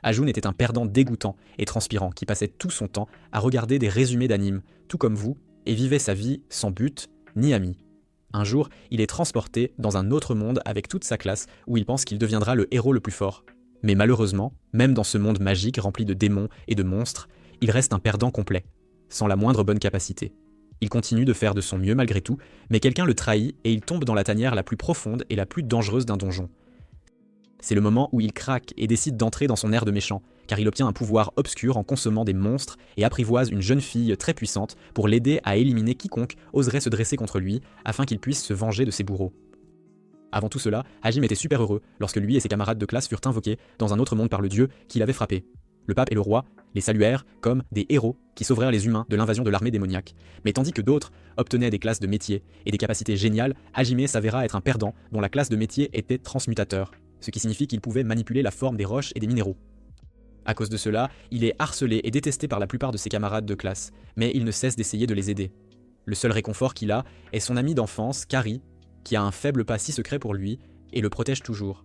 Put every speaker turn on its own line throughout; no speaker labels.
Ajun était un perdant dégoûtant et transpirant qui passait tout son temps à regarder des résumés d'animes, tout comme vous, et vivait sa vie sans but ni amis. Un jour, il est transporté dans un autre monde avec toute sa classe où il pense qu'il deviendra le héros le plus fort. Mais malheureusement, même dans ce monde magique rempli de démons et de monstres, il reste un perdant complet, sans la moindre bonne capacité. Il continue de faire de son mieux malgré tout, mais quelqu'un le trahit et il tombe dans la tanière la plus profonde et la plus dangereuse d'un donjon. C'est le moment où il craque et décide d'entrer dans son air de méchant, car il obtient un pouvoir obscur en consommant des monstres et apprivoise une jeune fille très puissante pour l'aider à éliminer quiconque oserait se dresser contre lui afin qu'il puisse se venger de ses bourreaux. Avant tout cela, Hajime était super heureux lorsque lui et ses camarades de classe furent invoqués dans un autre monde par le dieu qui l'avait frappé. Le pape et le roi les saluèrent comme des héros qui sauvèrent les humains de l'invasion de l'armée démoniaque. Mais tandis que d'autres obtenaient des classes de métier et des capacités géniales, Hajime s'avéra être un perdant dont la classe de métier était transmutateur, ce qui signifie qu'il pouvait manipuler la forme des roches et des minéraux. À cause de cela, il est harcelé et détesté par la plupart de ses camarades de classe, mais il ne cesse d'essayer de les aider. Le seul réconfort qu'il a est son ami d'enfance, Kari, qui a un faible pas si secret pour lui et le protège toujours.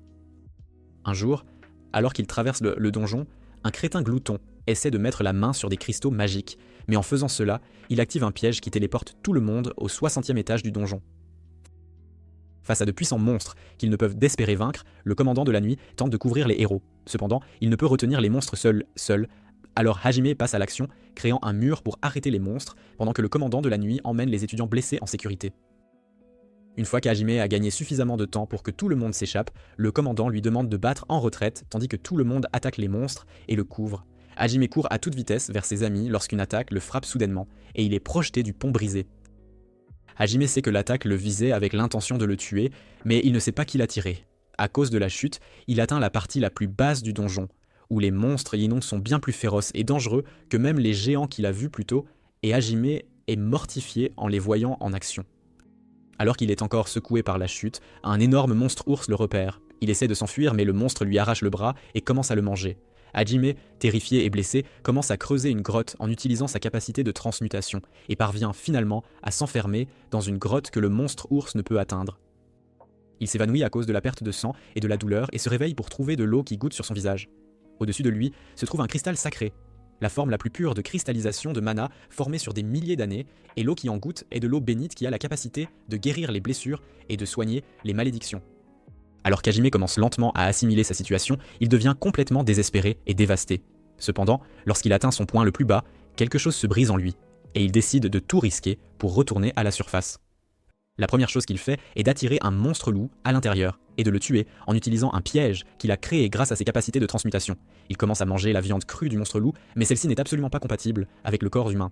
Un jour, alors qu'il traverse le donjon, un crétin glouton essaie de mettre la main sur des cristaux magiques, mais en faisant cela, il active un piège qui téléporte tout le monde au 60e étage du donjon. Face à de puissants monstres qu'ils ne peuvent d'espérer vaincre, le commandant de la nuit tente de couvrir les héros. Cependant, il ne peut retenir les monstres seul. Alors Hajime passe à l'action, créant un mur pour arrêter les monstres, pendant que le commandant de la nuit emmène les étudiants blessés en sécurité. Une fois qu'Hajime a gagné suffisamment de temps pour que tout le monde s'échappe, le commandant lui demande de battre en retraite tandis que tout le monde attaque les monstres et le couvre. Hajime court à toute vitesse vers ses amis lorsqu'une attaque le frappe soudainement et il est projeté du pont brisé. Hajime sait que l'attaque le visait avec l'intention de le tuer, mais il ne sait pas qui l'a tiré. À cause de la chute, il atteint la partie la plus basse du donjon, où les monstres Yinong sont bien plus féroces et dangereux que même les géants qu'il a vus plus tôt, et Hajime est mortifié en les voyant en action. Alors qu'il est encore secoué par la chute, un énorme monstre ours le repère. Il essaie de s'enfuir mais le monstre lui arrache le bras et commence à le manger. Hajime, terrifié et blessé, commence à creuser une grotte en utilisant sa capacité de transmutation et parvient finalement à s'enfermer dans une grotte que le monstre ours ne peut atteindre. Il s'évanouit à cause de la perte de sang et de la douleur et se réveille pour trouver de l'eau qui goutte sur son visage. Au-dessus de lui se trouve un cristal sacré, la forme la plus pure de cristallisation de mana formée sur des milliers d'années, et l'eau qui en goutte est de l'eau bénite qui a la capacité de guérir les blessures et de soigner les malédictions. Alors qu'Hajime commence lentement à assimiler sa situation, il devient complètement désespéré et dévasté. Cependant, lorsqu'il atteint son point le plus bas, quelque chose se brise en lui, et il décide de tout risquer pour retourner à la surface. La première chose qu'il fait est d'attirer un monstre loup à l'intérieur et de le tuer en utilisant un piège qu'il a créé grâce à ses capacités de transmutation. Il commence à manger la viande crue du monstre loup, mais celle-ci n'est absolument pas compatible avec le corps humain.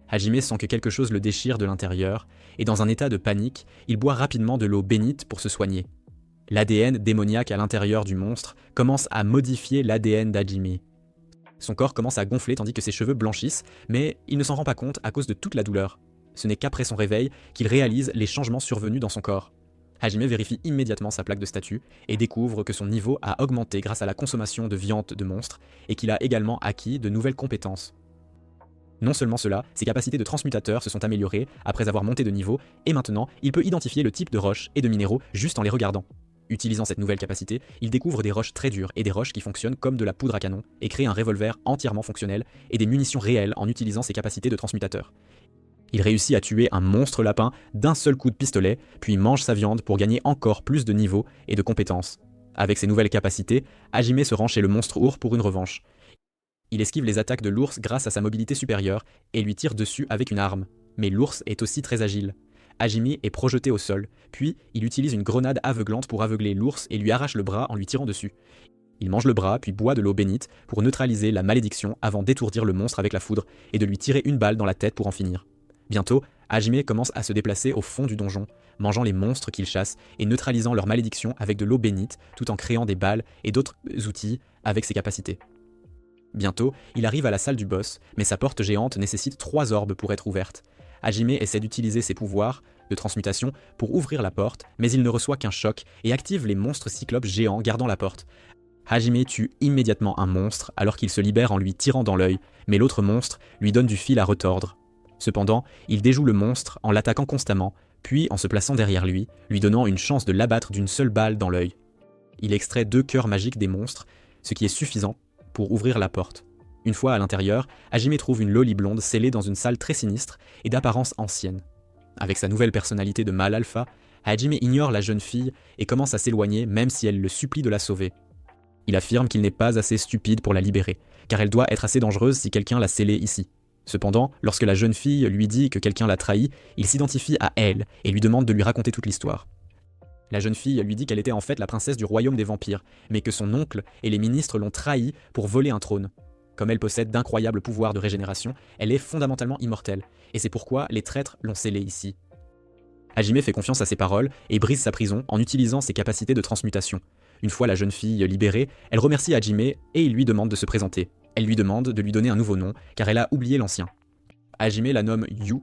Hajime sent que quelque chose le déchire de l'intérieur, et dans un état de panique, il boit rapidement de l'eau bénite pour se soigner. L'ADN démoniaque à l'intérieur du monstre commence à modifier l'ADN d'Hajime. Son corps commence à gonfler tandis que ses cheveux blanchissent, mais il ne s'en rend pas compte à cause de toute la douleur. Ce n'est qu'après son réveil qu'il réalise les changements survenus dans son corps. Hajime vérifie immédiatement sa plaque de statut et découvre que son niveau a augmenté grâce à la consommation de viande de monstres et qu'il a également acquis de nouvelles compétences. Non seulement cela, ses capacités de transmutateur se sont améliorées après avoir monté de niveau et maintenant il peut identifier le type de roches et de minéraux juste en les regardant. Utilisant cette nouvelle capacité, il découvre des roches très dures et des roches qui fonctionnent comme de la poudre à canon et crée un revolver entièrement fonctionnel et des munitions réelles en utilisant ses capacités de transmutateur. Il réussit à tuer un monstre lapin d'un seul coup de pistolet, puis mange sa viande pour gagner encore plus de niveau et de compétences. Avec ses nouvelles capacités, Hajime se rend chez le monstre ours pour une revanche. Il esquive les attaques de l'ours grâce à sa mobilité supérieure et lui tire dessus avec une arme. Mais l'ours est aussi très agile. Hajime est projeté au sol, puis il utilise une grenade aveuglante pour aveugler l'ours et lui arrache le bras en lui tirant dessus. Il mange le bras puis boit de l'eau bénite pour neutraliser la malédiction avant d'étourdir le monstre avec la foudre et de lui tirer une balle dans la tête pour en finir. Bientôt, Hajime commence à se déplacer au fond du donjon, mangeant les monstres qu'il chasse et neutralisant leur malédiction avec de l'eau bénite tout en créant des balles et d'autres outils avec ses capacités. Bientôt, il arrive à la salle du boss, mais sa porte géante nécessite 3 orbes pour être ouverte. Hajime essaie d'utiliser ses pouvoirs de transmutation pour ouvrir la porte, mais il ne reçoit qu'un choc et active les monstres cyclopes géants gardant la porte. Hajime tue immédiatement un monstre alors qu'il se libère en lui tirant dans l'œil, mais l'autre monstre lui donne du fil à retordre. Cependant, il déjoue le monstre en l'attaquant constamment, puis en se plaçant derrière lui, lui donnant une chance de l'abattre d'une seule balle dans l'œil. Il extrait 2 cœurs magiques des monstres, ce qui est suffisant pour ouvrir la porte. Une fois à l'intérieur, Hajime trouve une loli blonde scellée dans une salle très sinistre et d'apparence ancienne. Avec sa nouvelle personnalité de mâle alpha, Hajime ignore la jeune fille et commence à s'éloigner même si elle le supplie de la sauver. Il affirme qu'il n'est pas assez stupide pour la libérer, car elle doit être assez dangereuse si quelqu'un l'a scellée ici. Cependant, lorsque la jeune fille lui dit que quelqu'un l'a trahi, il s'identifie à elle et lui demande de lui raconter toute l'histoire. La jeune fille lui dit qu'elle était en fait la princesse du royaume des vampires, mais que son oncle et les ministres l'ont trahie pour voler un trône. Comme elle possède d'incroyables pouvoirs de régénération, elle est fondamentalement immortelle, et c'est pourquoi les traîtres l'ont scellée ici. Hajime fait confiance à ses paroles et brise sa prison en utilisant ses capacités de transmutation. Une fois la jeune fille libérée, elle remercie Hajime et il lui demande de se présenter. Elle lui demande de lui donner un nouveau nom, car elle a oublié l'ancien. Hajime la nomme Yu,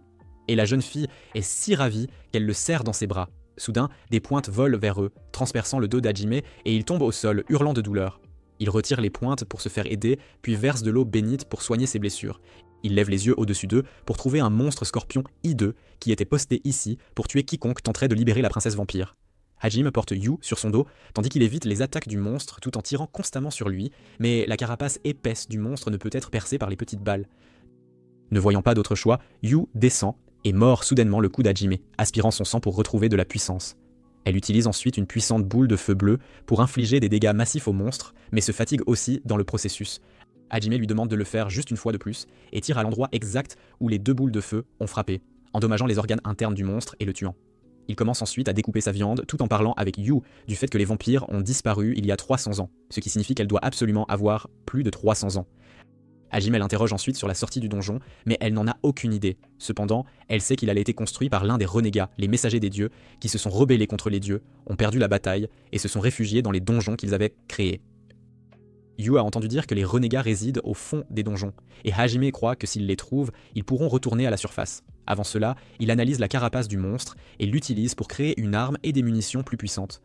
et la jeune fille est si ravie qu'elle le serre dans ses bras. Soudain, des pointes volent vers eux, transperçant le dos d'Hajime, et il tombe au sol, hurlant de douleur. Il retire les pointes pour se faire aider, puis verse de l'eau bénite pour soigner ses blessures. Il lève les yeux au-dessus d'eux pour trouver un monstre scorpion hideux qui était posté ici pour tuer quiconque tenterait de libérer la princesse vampire. Hajime porte Yu sur son dos, tandis qu'il évite les attaques du monstre tout en tirant constamment sur lui, mais la carapace épaisse du monstre ne peut être percée par les petites balles. Ne voyant pas d'autre choix, Yu descend et mord soudainement le cou d'Hajime, aspirant son sang pour retrouver de la puissance. Elle utilise ensuite une puissante boule de feu bleu pour infliger des dégâts massifs au monstre, mais se fatigue aussi dans le processus. Hajime lui demande de le faire juste une fois de plus, et tire à l'endroit exact où les deux boules de feu ont frappé, endommageant les organes internes du monstre et le tuant. Il commence ensuite à découper sa viande tout en parlant avec Yu du fait que les vampires ont disparu il y a 300 ans, ce qui signifie qu'elle doit absolument avoir plus de 300 ans. Hajime l'interroge ensuite sur la sortie du donjon, mais elle n'en a aucune idée. Cependant, elle sait qu'il a été construit par l'un des renégats, les messagers des dieux, qui se sont rebellés contre les dieux, ont perdu la bataille et se sont réfugiés dans les donjons qu'ils avaient créés. Yu a entendu dire que les renégats résident au fond des donjons, et Hajime croit que s'ils les trouvent, ils pourront retourner à la surface. Avant cela, il analyse la carapace du monstre et l'utilise pour créer une arme et des munitions plus puissantes.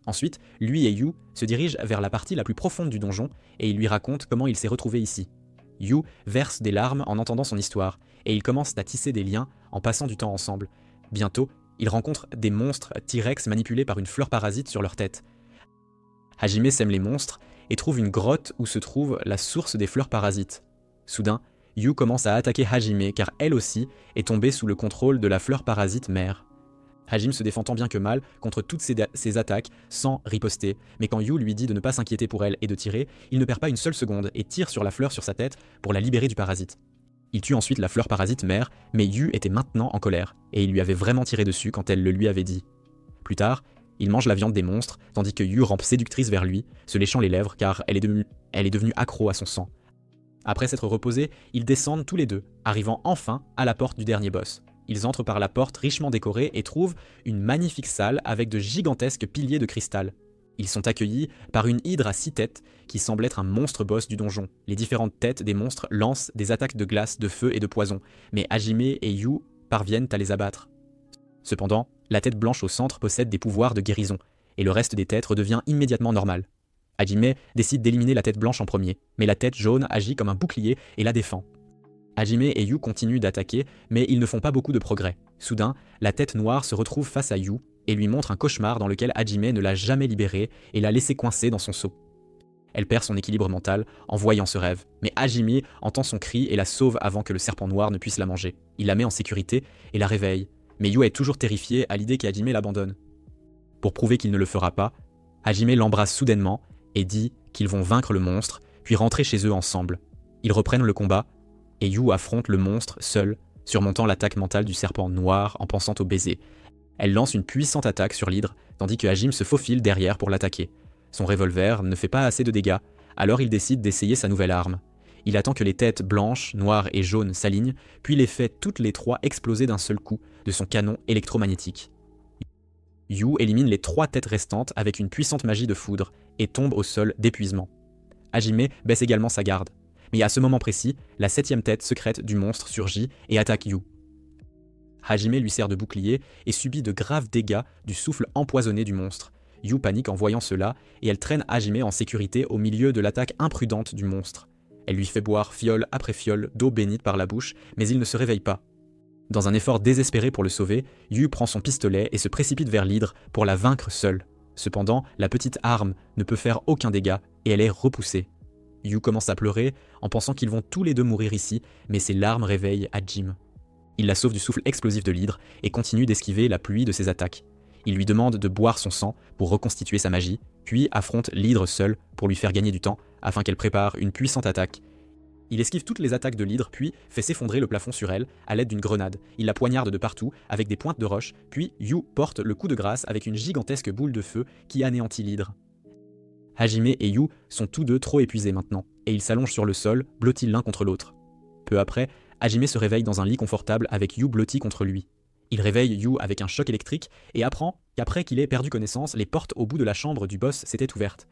Ensuite, lui et Yu se dirigent vers la partie la plus profonde du donjon et il lui raconte comment il s'est retrouvé ici. Yu verse des larmes en entendant son histoire, et ils commencent à tisser des liens en passant du temps ensemble. Bientôt, ils rencontrent des monstres T-Rex manipulés par une fleur parasite sur leur tête. Hajime sème les monstres et trouve une grotte où se trouve la source des fleurs parasites. Soudain, Yu commence à attaquer Hajime car elle aussi est tombée sous le contrôle de la fleur parasite mère. Hajime se défend tant bien que mal contre toutes ses attaques sans riposter, mais quand Yu lui dit de ne pas s'inquiéter pour elle et de tirer, il ne perd pas une seule seconde et tire sur la fleur sur sa tête pour la libérer du parasite. Il tue ensuite la fleur parasite mère, mais Yu était maintenant en colère, et il lui avait vraiment tiré dessus quand elle le lui avait dit. Plus tard, il mange la viande des monstres, tandis que Yu rampe séductrice vers lui, se léchant les lèvres car elle est devenue accro à son sang. Après s'être reposés, ils descendent tous les deux, arrivant enfin à la porte du dernier boss. Ils entrent par la porte richement décorée et trouvent une magnifique salle avec de gigantesques piliers de cristal. Ils sont accueillis par une hydre à 6 têtes qui semble être un monstre boss du donjon. Les différentes têtes des monstres lancent des attaques de glace, de feu et de poison, mais Hajime et Yu parviennent à les abattre. Cependant, la tête blanche au centre possède des pouvoirs de guérison, et le reste des têtes redevient immédiatement normal. Hajime décide d'éliminer la tête blanche en premier, mais la tête jaune agit comme un bouclier et la défend. Hajime et Yu continuent d'attaquer, mais ils ne font pas beaucoup de progrès. Soudain, la tête noire se retrouve face à Yu et lui montre un cauchemar dans lequel Hajime ne l'a jamais libérée et l'a laissé coincée dans son seau. Elle perd son équilibre mental en voyant ce rêve, mais Hajime entend son cri et la sauve avant que le serpent noir ne puisse la manger. Il la met en sécurité et la réveille, mais Yu est toujours terrifié à l'idée qu'Hajime l'abandonne. Pour prouver qu'il ne le fera pas, Hajime l'embrasse soudainement et dit qu'ils vont vaincre le monstre, puis rentrer chez eux ensemble. Ils reprennent le combat, et Yu affronte le monstre seul, surmontant l'attaque mentale du serpent noir en pensant au baiser. Elle lance une puissante attaque sur l'hydre, tandis que Hajime se faufile derrière pour l'attaquer. Son revolver ne fait pas assez de dégâts, alors il décide d'essayer sa nouvelle arme. Il attend que les têtes blanches, noires et jaunes s'alignent, puis les fait toutes les trois exploser d'un seul coup de son canon électromagnétique. Yu élimine les 3 têtes restantes avec une puissante magie de foudre et tombe au sol d'épuisement. Hajime baisse également sa garde. Mais à ce moment précis, la 7e tête secrète du monstre surgit et attaque Yu. Hajime lui sert de bouclier et subit de graves dégâts du souffle empoisonné du monstre. Yu panique en voyant cela et elle traîne Hajime en sécurité au milieu de l'attaque imprudente du monstre. Elle lui fait boire fiole après fiole d'eau bénite par la bouche, mais il ne se réveille pas. Dans un effort désespéré pour le sauver, Yu prend son pistolet et se précipite vers l'hydre pour la vaincre seule. Cependant, la petite arme ne peut faire aucun dégât et elle est repoussée. Yu commence à pleurer en pensant qu'ils vont tous les deux mourir ici, mais ses larmes réveillent Hajime. Il la sauve du souffle explosif de l'hydre et continue d'esquiver la pluie de ses attaques. Il lui demande de boire son sang pour reconstituer sa magie, puis affronte l'hydre seule pour lui faire gagner du temps afin qu'elle prépare une puissante attaque. Il esquive toutes les attaques de l'hydre, puis fait s'effondrer le plafond sur elle à l'aide d'une grenade. Il la poignarde de partout avec des pointes de roche, puis Yu porte le coup de grâce avec une gigantesque boule de feu qui anéantit l'hydre. Hajime et Yu sont tous deux trop épuisés maintenant, et ils s'allongent sur le sol, blottis l'un contre l'autre. Peu après, Hajime se réveille dans un lit confortable avec Yu blotti contre lui. Il réveille Yu avec un choc électrique et apprend qu'après qu'il ait perdu connaissance, les portes au bout de la chambre du boss s'étaient ouvertes.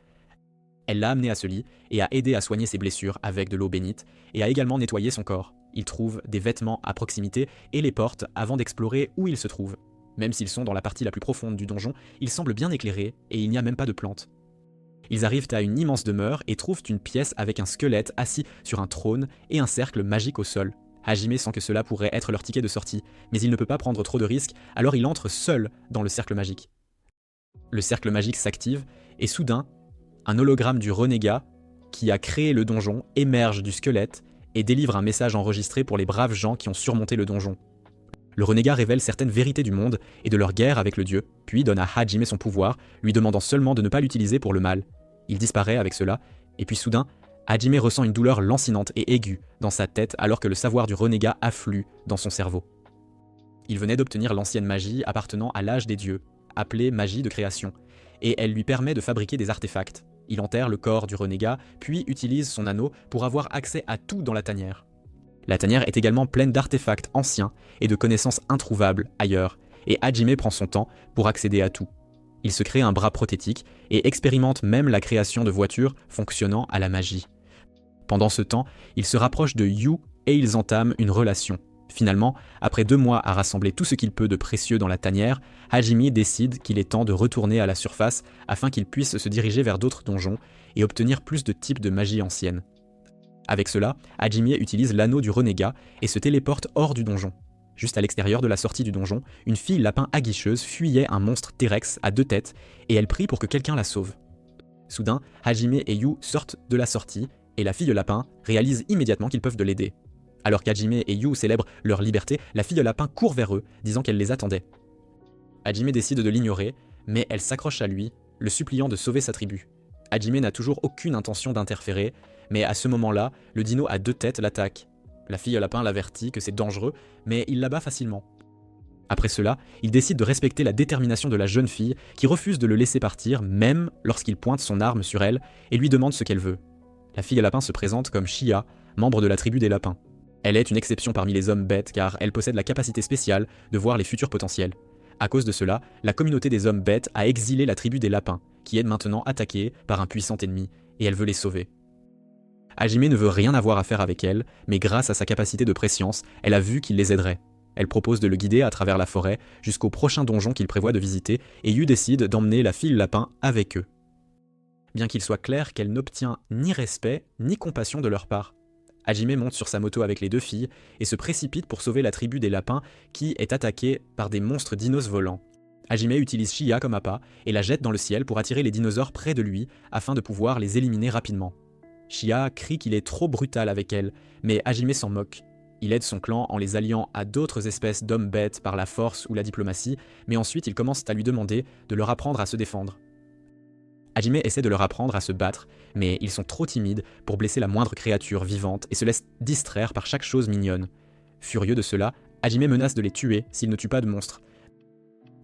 Elle l'a amené à ce lit et a aidé à soigner ses blessures avec de l'eau bénite et a également nettoyé son corps. Il trouve des vêtements à proximité et les porte avant d'explorer où ils se trouvent. Même s'ils sont dans la partie la plus profonde du donjon, ils semblent bien éclairés et il n'y a même pas de plantes. Ils arrivent à une immense demeure et trouvent une pièce avec un squelette assis sur un trône et un cercle magique au sol. Hajime sent que cela pourrait être leur ticket de sortie, mais il ne peut pas prendre trop de risques, alors il entre seul dans le cercle magique. Le cercle magique s'active et soudain, un hologramme du renégat qui a créé le donjon émerge du squelette et délivre un message enregistré pour les braves gens qui ont surmonté le donjon. Le renégat révèle certaines vérités du monde et de leur guerre avec le dieu, puis donne à Hajime son pouvoir, lui demandant seulement de ne pas l'utiliser pour le mal. Il disparaît avec cela, et puis soudain, Hajime ressent une douleur lancinante et aiguë dans sa tête alors que le savoir du renégat afflue dans son cerveau. Il venait d'obtenir l'ancienne magie appartenant à l'âge des dieux, appelée magie de création, et elle lui permet de fabriquer des artefacts. Il enterre le corps du renégat, puis utilise son anneau pour avoir accès à tout dans la tanière. La tanière est également pleine d'artefacts anciens et de connaissances introuvables ailleurs, et Hajime prend son temps pour accéder à tout. Il se crée un bras prothétique et expérimente même la création de voitures fonctionnant à la magie. Pendant ce temps, il se rapproche de Yu et ils entament une relation. Finalement, après 2 mois à rassembler tout ce qu'il peut de précieux dans la tanière, Hajime décide qu'il est temps de retourner à la surface afin qu'il puisse se diriger vers d'autres donjons et obtenir plus de types de magie ancienne. Avec cela, Hajime utilise l'anneau du renégat et se téléporte hors du donjon. Juste à l'extérieur de la sortie du donjon, une fille lapin aguicheuse fuyait un monstre T-Rex à 2 têtes et elle prie pour que quelqu'un la sauve. Soudain, Hajime et Yu sortent de la sortie et la fille lapin réalise immédiatement qu'ils peuvent l'aider. Alors qu'Hajime et Yu célèbrent leur liberté, la fille lapin court vers eux, disant qu'elle les attendait. Hajime décide de l'ignorer, mais elle s'accroche à lui, le suppliant de sauver sa tribu. Hajime n'a toujours aucune intention d'interférer, mais à ce moment-là, le dino à 2 têtes l'attaque. La fille lapin l'avertit que c'est dangereux, mais il l'abat facilement. Après cela, il décide de respecter la détermination de la jeune fille qui refuse de le laisser partir, même lorsqu'il pointe son arme sur elle et lui demande ce qu'elle veut. La fille lapin se présente comme Shia, membre de la tribu des lapins. Elle est une exception parmi les hommes bêtes car elle possède la capacité spéciale de voir les futurs potentiels. À cause de cela, la communauté des hommes bêtes a exilé la tribu des lapins, qui est maintenant attaquée par un puissant ennemi, et elle veut les sauver. Hajime ne veut rien avoir à faire avec elle, mais grâce à sa capacité de prescience, elle a vu qu'il les aiderait. Elle propose de le guider à travers la forêt jusqu'au prochain donjon qu'il prévoit de visiter, et Yu décide d'emmener la fille lapin avec eux. Bien qu'il soit clair qu'elle n'obtient ni respect ni compassion de leur part. Hajime monte sur sa moto avec les 2 filles et se précipite pour sauver la tribu des lapins qui est attaquée par des monstres dinos volants. Hajime utilise Shia comme appât et la jette dans le ciel pour attirer les dinosaures près de lui afin de pouvoir les éliminer rapidement. Shia crie qu'il est trop brutal avec elle, mais Hajime s'en moque. Il aide son clan en les alliant à d'autres espèces d'hommes bêtes par la force ou la diplomatie, mais ensuite il commence à lui demander de leur apprendre à se défendre. Hajime essaie de leur apprendre à se battre, mais ils sont trop timides pour blesser la moindre créature vivante et se laissent distraire par chaque chose mignonne. Furieux de cela, Hajime menace de les tuer s'ils ne tuent pas de monstres.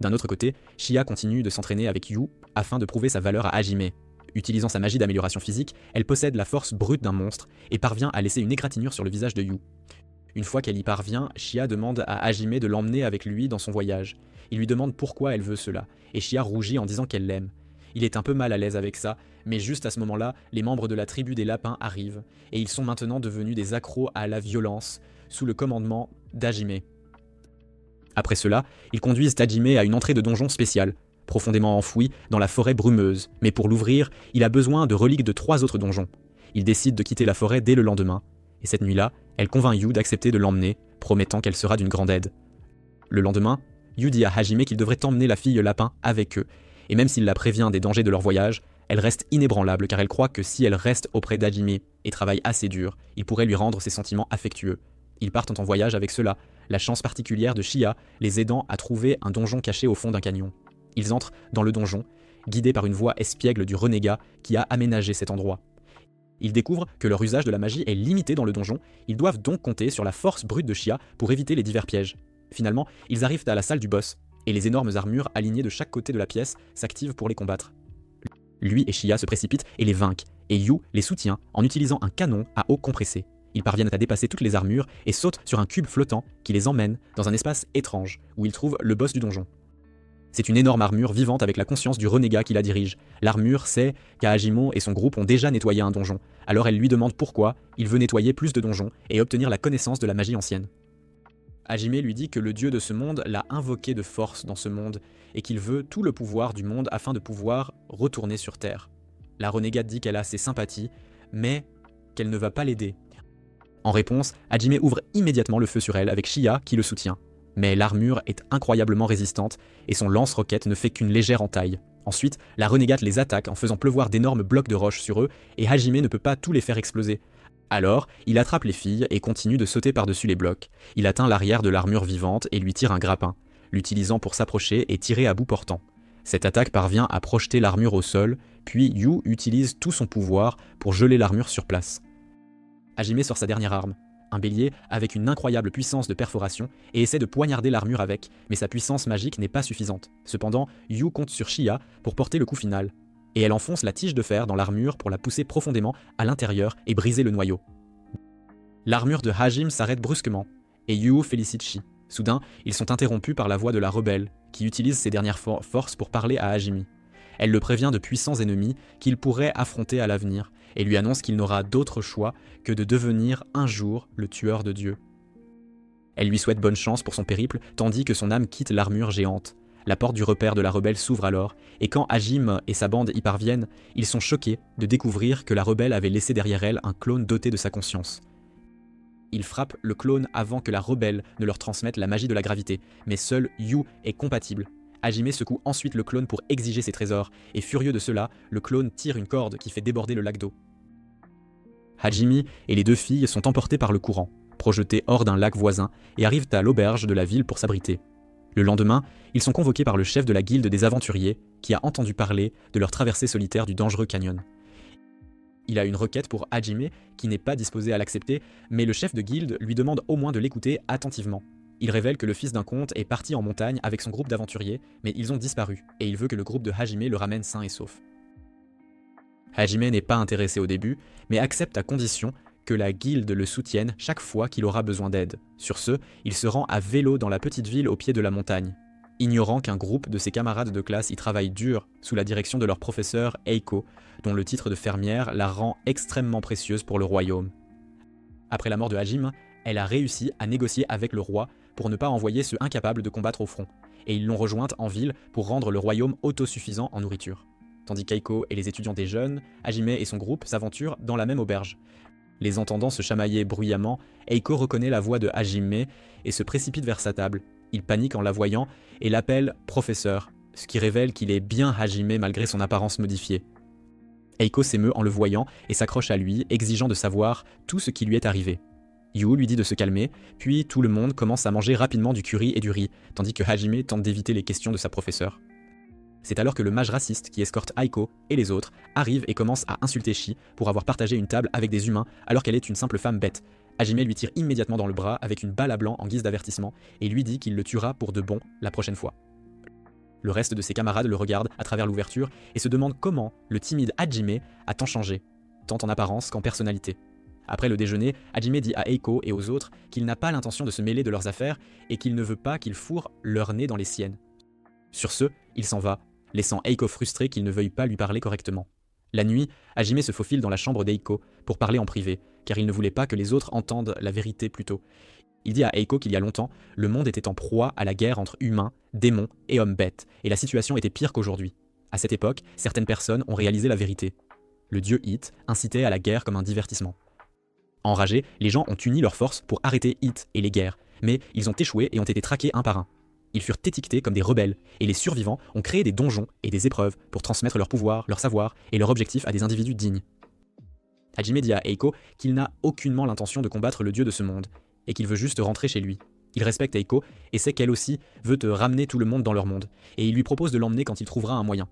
D'un autre côté, Shia continue de s'entraîner avec Yu afin de prouver sa valeur à Hajime. Utilisant sa magie d'amélioration physique, elle possède la force brute d'un monstre et parvient à laisser une égratignure sur le visage de Yu. Une fois qu'elle y parvient, Shia demande à Hajime de l'emmener avec lui dans son voyage. Il lui demande pourquoi elle veut cela, et Shia rougit en disant qu'elle l'aime. Il est un peu mal à l'aise avec ça, mais juste à ce moment-là, les membres de la tribu des lapins arrivent, et ils sont maintenant devenus des accros à la violence, sous le commandement d'Hajime. Après cela, ils conduisent Hajime à une entrée de donjon spéciale, profondément enfouie dans la forêt brumeuse, mais pour l'ouvrir, il a besoin de reliques de 3 autres donjons. Il décide de quitter la forêt dès le lendemain, et cette nuit-là, elle convainc Yu d'accepter de l'emmener, promettant qu'elle sera d'une grande aide. Le lendemain, Yu dit à Hajime qu'il devrait emmener la fille lapin avec eux, et même s'il la prévient des dangers de leur voyage, elle reste inébranlable car elle croit que si elle reste auprès d'Hajime et travaille assez dur, il pourrait lui rendre ses sentiments affectueux. Ils partent en voyage avec cela, la chance particulière de Shia les aidant à trouver un donjon caché au fond d'un canyon. Ils entrent dans le donjon, guidés par une voix espiègle du renégat qui a aménagé cet endroit. Ils découvrent que leur usage de la magie est limité dans le donjon, ils doivent donc compter sur la force brute de Shia pour éviter les divers pièges. Finalement, ils arrivent à la salle du boss, et les énormes armures alignées de chaque côté de la pièce s'activent pour les combattre. Lui et Shia se précipitent et les vainquent, et Yu les soutient en utilisant un canon à eau compressée. Ils parviennent à dépasser toutes les armures et sautent sur un cube flottant qui les emmène dans un espace étrange où ils trouvent le boss du donjon. C'est une énorme armure vivante avec la conscience du renégat qui la dirige. L'armure sait qu'Ahajime et son groupe ont déjà nettoyé un donjon, alors elle lui demande pourquoi il veut nettoyer plus de donjons et obtenir la connaissance de la magie ancienne. Hajime lui dit que le dieu de ce monde l'a invoqué de force dans ce monde et qu'il veut tout le pouvoir du monde afin de pouvoir retourner sur Terre. La renégate dit qu'elle a ses sympathies, mais qu'elle ne va pas l'aider. En réponse, Hajime ouvre immédiatement le feu sur elle avec Shia qui le soutient. Mais l'armure est incroyablement résistante et son lance-roquette ne fait qu'une légère entaille. Ensuite, la renégate les attaque en faisant pleuvoir d'énormes blocs de roche sur eux et Hajime ne peut pas tous les faire exploser. Alors, il attrape les filles et continue de sauter par-dessus les blocs. Il atteint l'arrière de l'armure vivante et lui tire un grappin, l'utilisant pour s'approcher et tirer à bout portant. Cette attaque parvient à projeter l'armure au sol, puis Yu utilise tout son pouvoir pour geler l'armure sur place. Hajime sort sa dernière arme, un bélier avec une incroyable puissance de perforation, et essaie de poignarder l'armure avec, mais sa puissance magique n'est pas suffisante. Cependant, Yu compte sur Shia pour porter le coup final, et elle enfonce la tige de fer dans l'armure pour la pousser profondément à l'intérieur et briser le noyau. L'armure de Hajime s'arrête brusquement, et Yu félicite Shi. Soudain, ils sont interrompus par la voix de la rebelle, qui utilise ses dernières forces pour parler à Hajime. Elle le prévient de puissants ennemis qu'il pourrait affronter à l'avenir, et lui annonce qu'il n'aura d'autre choix que de devenir un jour le tueur de Dieu. Elle lui souhaite bonne chance pour son périple, tandis que son âme quitte l'armure géante. La porte du repère de la rebelle s'ouvre alors, et quand Hajime et sa bande y parviennent, ils sont choqués de découvrir que la rebelle avait laissé derrière elle un clone doté de sa conscience. Ils frappent le clone avant que la rebelle ne leur transmette la magie de la gravité, mais seul Yu est compatible. Hajime secoue ensuite le clone pour exiger ses trésors, et furieux de cela, le clone tire une corde qui fait déborder le lac d'eau. Hajime et les deux filles sont emportés par le courant, projetés hors d'un lac voisin, et arrivent à l'auberge de la ville pour s'abriter. Le lendemain, ils sont convoqués par le chef de la guilde des aventuriers, qui a entendu parler de leur traversée solitaire du dangereux canyon. Il a une requête pour Hajime, qui n'est pas disposé à l'accepter, mais le chef de guilde lui demande au moins de l'écouter attentivement. Il révèle que le fils d'un comte est parti en montagne avec son groupe d'aventuriers, mais ils ont disparu, et il veut que le groupe de Hajime le ramène sain et sauf. Hajime n'est pas intéressé au début, mais accepte à condition que la guilde le soutienne chaque fois qu'il aura besoin d'aide. Sur ce, il se rend à vélo dans la petite ville au pied de la montagne, ignorant qu'un groupe de ses camarades de classe y travaille dur sous la direction de leur professeur Eiko, dont le titre de fermière la rend extrêmement précieuse pour le royaume. Après la mort de Hajime, elle a réussi à négocier avec le roi pour ne pas envoyer ceux incapables de combattre au front, et ils l'ont rejointe en ville pour rendre le royaume autosuffisant en nourriture. Tandis qu'Eiko et les étudiants des jeunes, Hajime et son groupe s'aventurent dans la même auberge. Les entendant se chamailler bruyamment, Eiko reconnaît la voix de Hajime et se précipite vers sa table. Il panique en la voyant et l'appelle « professeur », ce qui révèle qu'il est bien Hajime malgré son apparence modifiée. Eiko s'émeut en le voyant et s'accroche à lui, exigeant de savoir tout ce qui lui est arrivé. Yu lui dit de se calmer, puis tout le monde commence à manger rapidement du curry et du riz, tandis que Hajime tente d'éviter les questions de sa professeure. C'est alors que le mage raciste qui escorte Aiko et les autres arrive et commence à insulter Shi pour avoir partagé une table avec des humains alors qu'elle est une simple femme bête. Hajime lui tire immédiatement dans le bras avec une balle à blanc en guise d'avertissement et lui dit qu'il le tuera pour de bon la prochaine fois. Le reste de ses camarades le regardent à travers l'ouverture et se demandent comment le timide Hajime a tant changé, tant en apparence qu'en personnalité. Après le déjeuner, Hajime dit à Eiko et aux autres qu'il n'a pas l'intention de se mêler de leurs affaires et qu'il ne veut pas qu'ils fourrent leur nez dans les siennes. Sur ce, il s'en va, laissant Eiko frustré qu'il ne veuille pas lui parler correctement. La nuit, Hajime se faufile dans la chambre d'Eiko pour parler en privé, car il ne voulait pas que les autres entendent la vérité plus tôt. Il dit à Eiko qu'il y a longtemps, le monde était en proie à la guerre entre humains, démons et hommes bêtes, et la situation était pire qu'aujourd'hui. À cette époque, certaines personnes ont réalisé la vérité. Le dieu It incitait à la guerre comme un divertissement. Enragés, les gens ont uni leurs forces pour arrêter It et les guerres, mais ils ont échoué et ont été traqués un par un. Ils furent étiquetés comme des rebelles, et les survivants ont créé des donjons et des épreuves pour transmettre leur pouvoir, leur savoir et leur objectif à des individus dignes. Hajime dit à Eiko qu'il n'a aucunement l'intention de combattre le dieu de ce monde, et qu'il veut juste rentrer chez lui. Il respecte Eiko et sait qu'elle aussi veut ramener tout le monde dans leur monde, et il lui propose de l'emmener quand il trouvera un moyen.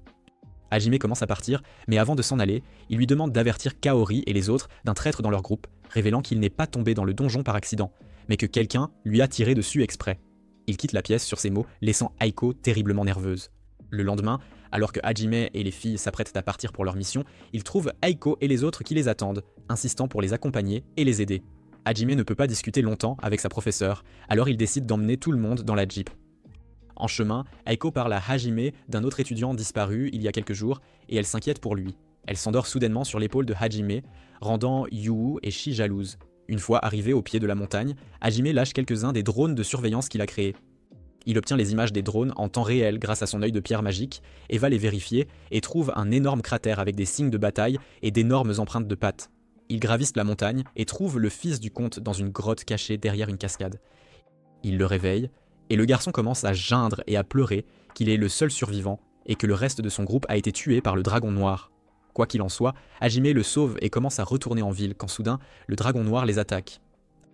Hajime commence à partir, mais avant de s'en aller, il lui demande d'avertir Kaori et les autres d'un traître dans leur groupe, révélant qu'il n'est pas tombé dans le donjon par accident, mais que quelqu'un lui a tiré dessus exprès. Il quitte la pièce sur ces mots, laissant Aiko terriblement nerveuse. Le lendemain, alors que Hajime et les filles s'apprêtent à partir pour leur mission, ils trouvent Aiko et les autres qui les attendent, insistant pour les accompagner et les aider. Hajime ne peut pas discuter longtemps avec sa professeure, alors il décide d'emmener tout le monde dans la Jeep. En chemin, Aiko parle à Hajime d'un autre étudiant disparu il y a quelques jours, et elle s'inquiète pour lui. Elle s'endort soudainement sur l'épaule de Hajime, rendant Yuu et Shi jalouses. Une fois arrivé au pied de la montagne, Hajime lâche quelques-uns des drones de surveillance qu'il a créés. Il obtient les images des drones en temps réel grâce à son œil de pierre magique et va les vérifier et trouve un énorme cratère avec des signes de bataille et d'énormes empreintes de pattes. Il gravisse la montagne et trouve le fils du comte dans une grotte cachée derrière une cascade. Il le réveille et le garçon commence à geindre et à pleurer qu'il est le seul survivant et que le reste de son groupe a été tué par le dragon noir. Quoi qu'il en soit, Hajime le sauve et commence à retourner en ville quand soudain, le dragon noir les attaque.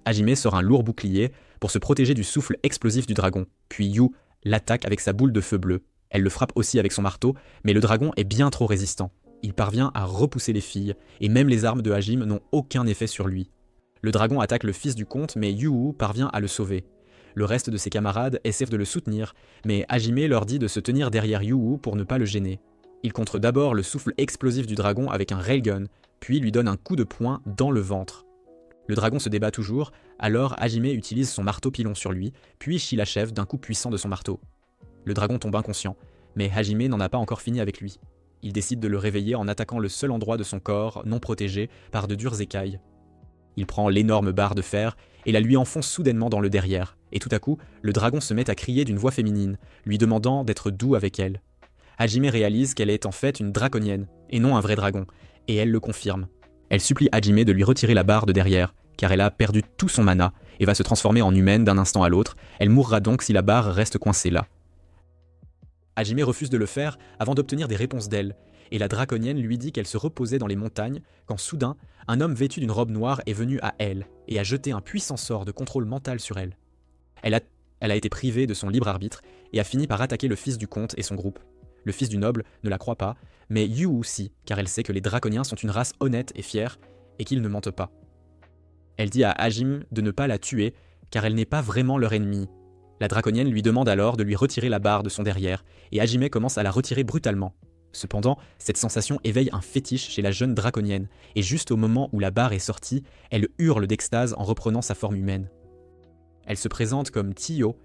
Hajime sort un lourd bouclier pour se protéger du souffle explosif du dragon, puis Yu l'attaque avec sa boule de feu bleu. Elle le frappe aussi avec son marteau, mais le dragon est bien trop résistant. Il parvient à repousser les filles, et même les armes de Hajime n'ont aucun effet sur lui. Le dragon attaque le fils du comte, mais Yu parvient à le sauver. Le reste de ses camarades essaient de le soutenir, mais Hajime leur dit de se tenir derrière Yu pour ne pas le gêner. Il contre d'abord le souffle explosif du dragon avec un railgun, puis lui donne un coup de poing dans le ventre. Le dragon se débat toujours, alors Hajime utilise son marteau pilon sur lui, puis Shi l'achève d'un coup puissant de son marteau. Le dragon tombe inconscient, mais Hajime n'en a pas encore fini avec lui. Il décide de le réveiller en attaquant le seul endroit de son corps non protégé par de dures écailles. Il prend l'énorme barre de fer et la lui enfonce soudainement dans le derrière, et tout à coup, le dragon se met à crier d'une voix féminine, lui demandant d'être doux avec elle. Hajime réalise qu'elle est en fait une draconienne, et non un vrai dragon, et elle le confirme. Elle supplie Hajime de lui retirer la barre de derrière, car elle a perdu tout son mana, et va se transformer en humaine d'un instant à l'autre, elle mourra donc si la barre reste coincée là. Hajime refuse de le faire avant d'obtenir des réponses d'elle, et la draconienne lui dit qu'elle se reposait dans les montagnes, quand soudain, un homme vêtu d'une robe noire est venu à elle, et a jeté un puissant sort de contrôle mental sur elle. Elle a été privée de son libre arbitre, et a fini par attaquer le fils du comte et son groupe. Le fils du noble ne la croit pas, mais Yu aussi, car elle sait que les draconiens sont une race honnête et fière, et qu'ils ne mentent pas. Elle dit à Hajime de ne pas la tuer, car elle n'est pas vraiment leur ennemie. La draconienne lui demande alors de lui retirer la barre de son derrière, et Hajime commence à la retirer brutalement. Cependant, cette sensation éveille un fétiche chez la jeune draconienne, et juste au moment où la barre est sortie, elle hurle d'extase en reprenant sa forme humaine. Elle se présente comme Tio,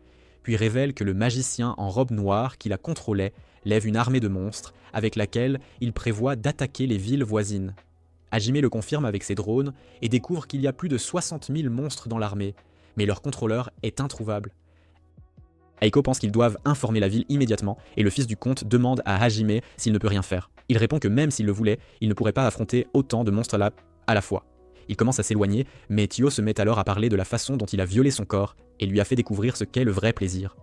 puis révèle que le magicien en robe noire qui la contrôlait lève une armée de monstres avec laquelle il prévoit d'attaquer les villes voisines. Hajime le confirme avec ses drones et découvre qu'il y a plus de 60 000 monstres dans l'armée, mais leur contrôleur est introuvable. Aiko pense qu'ils doivent informer la ville immédiatement et le fils du comte demande à Hajime s'il ne peut rien faire. Il répond que même s'il le voulait, il ne pourrait pas affronter autant de monstres là à la fois. Il commence à s'éloigner, mais Tio se met alors à parler de la façon dont il a violé son corps et lui a fait découvrir ce qu'est le vrai plaisir.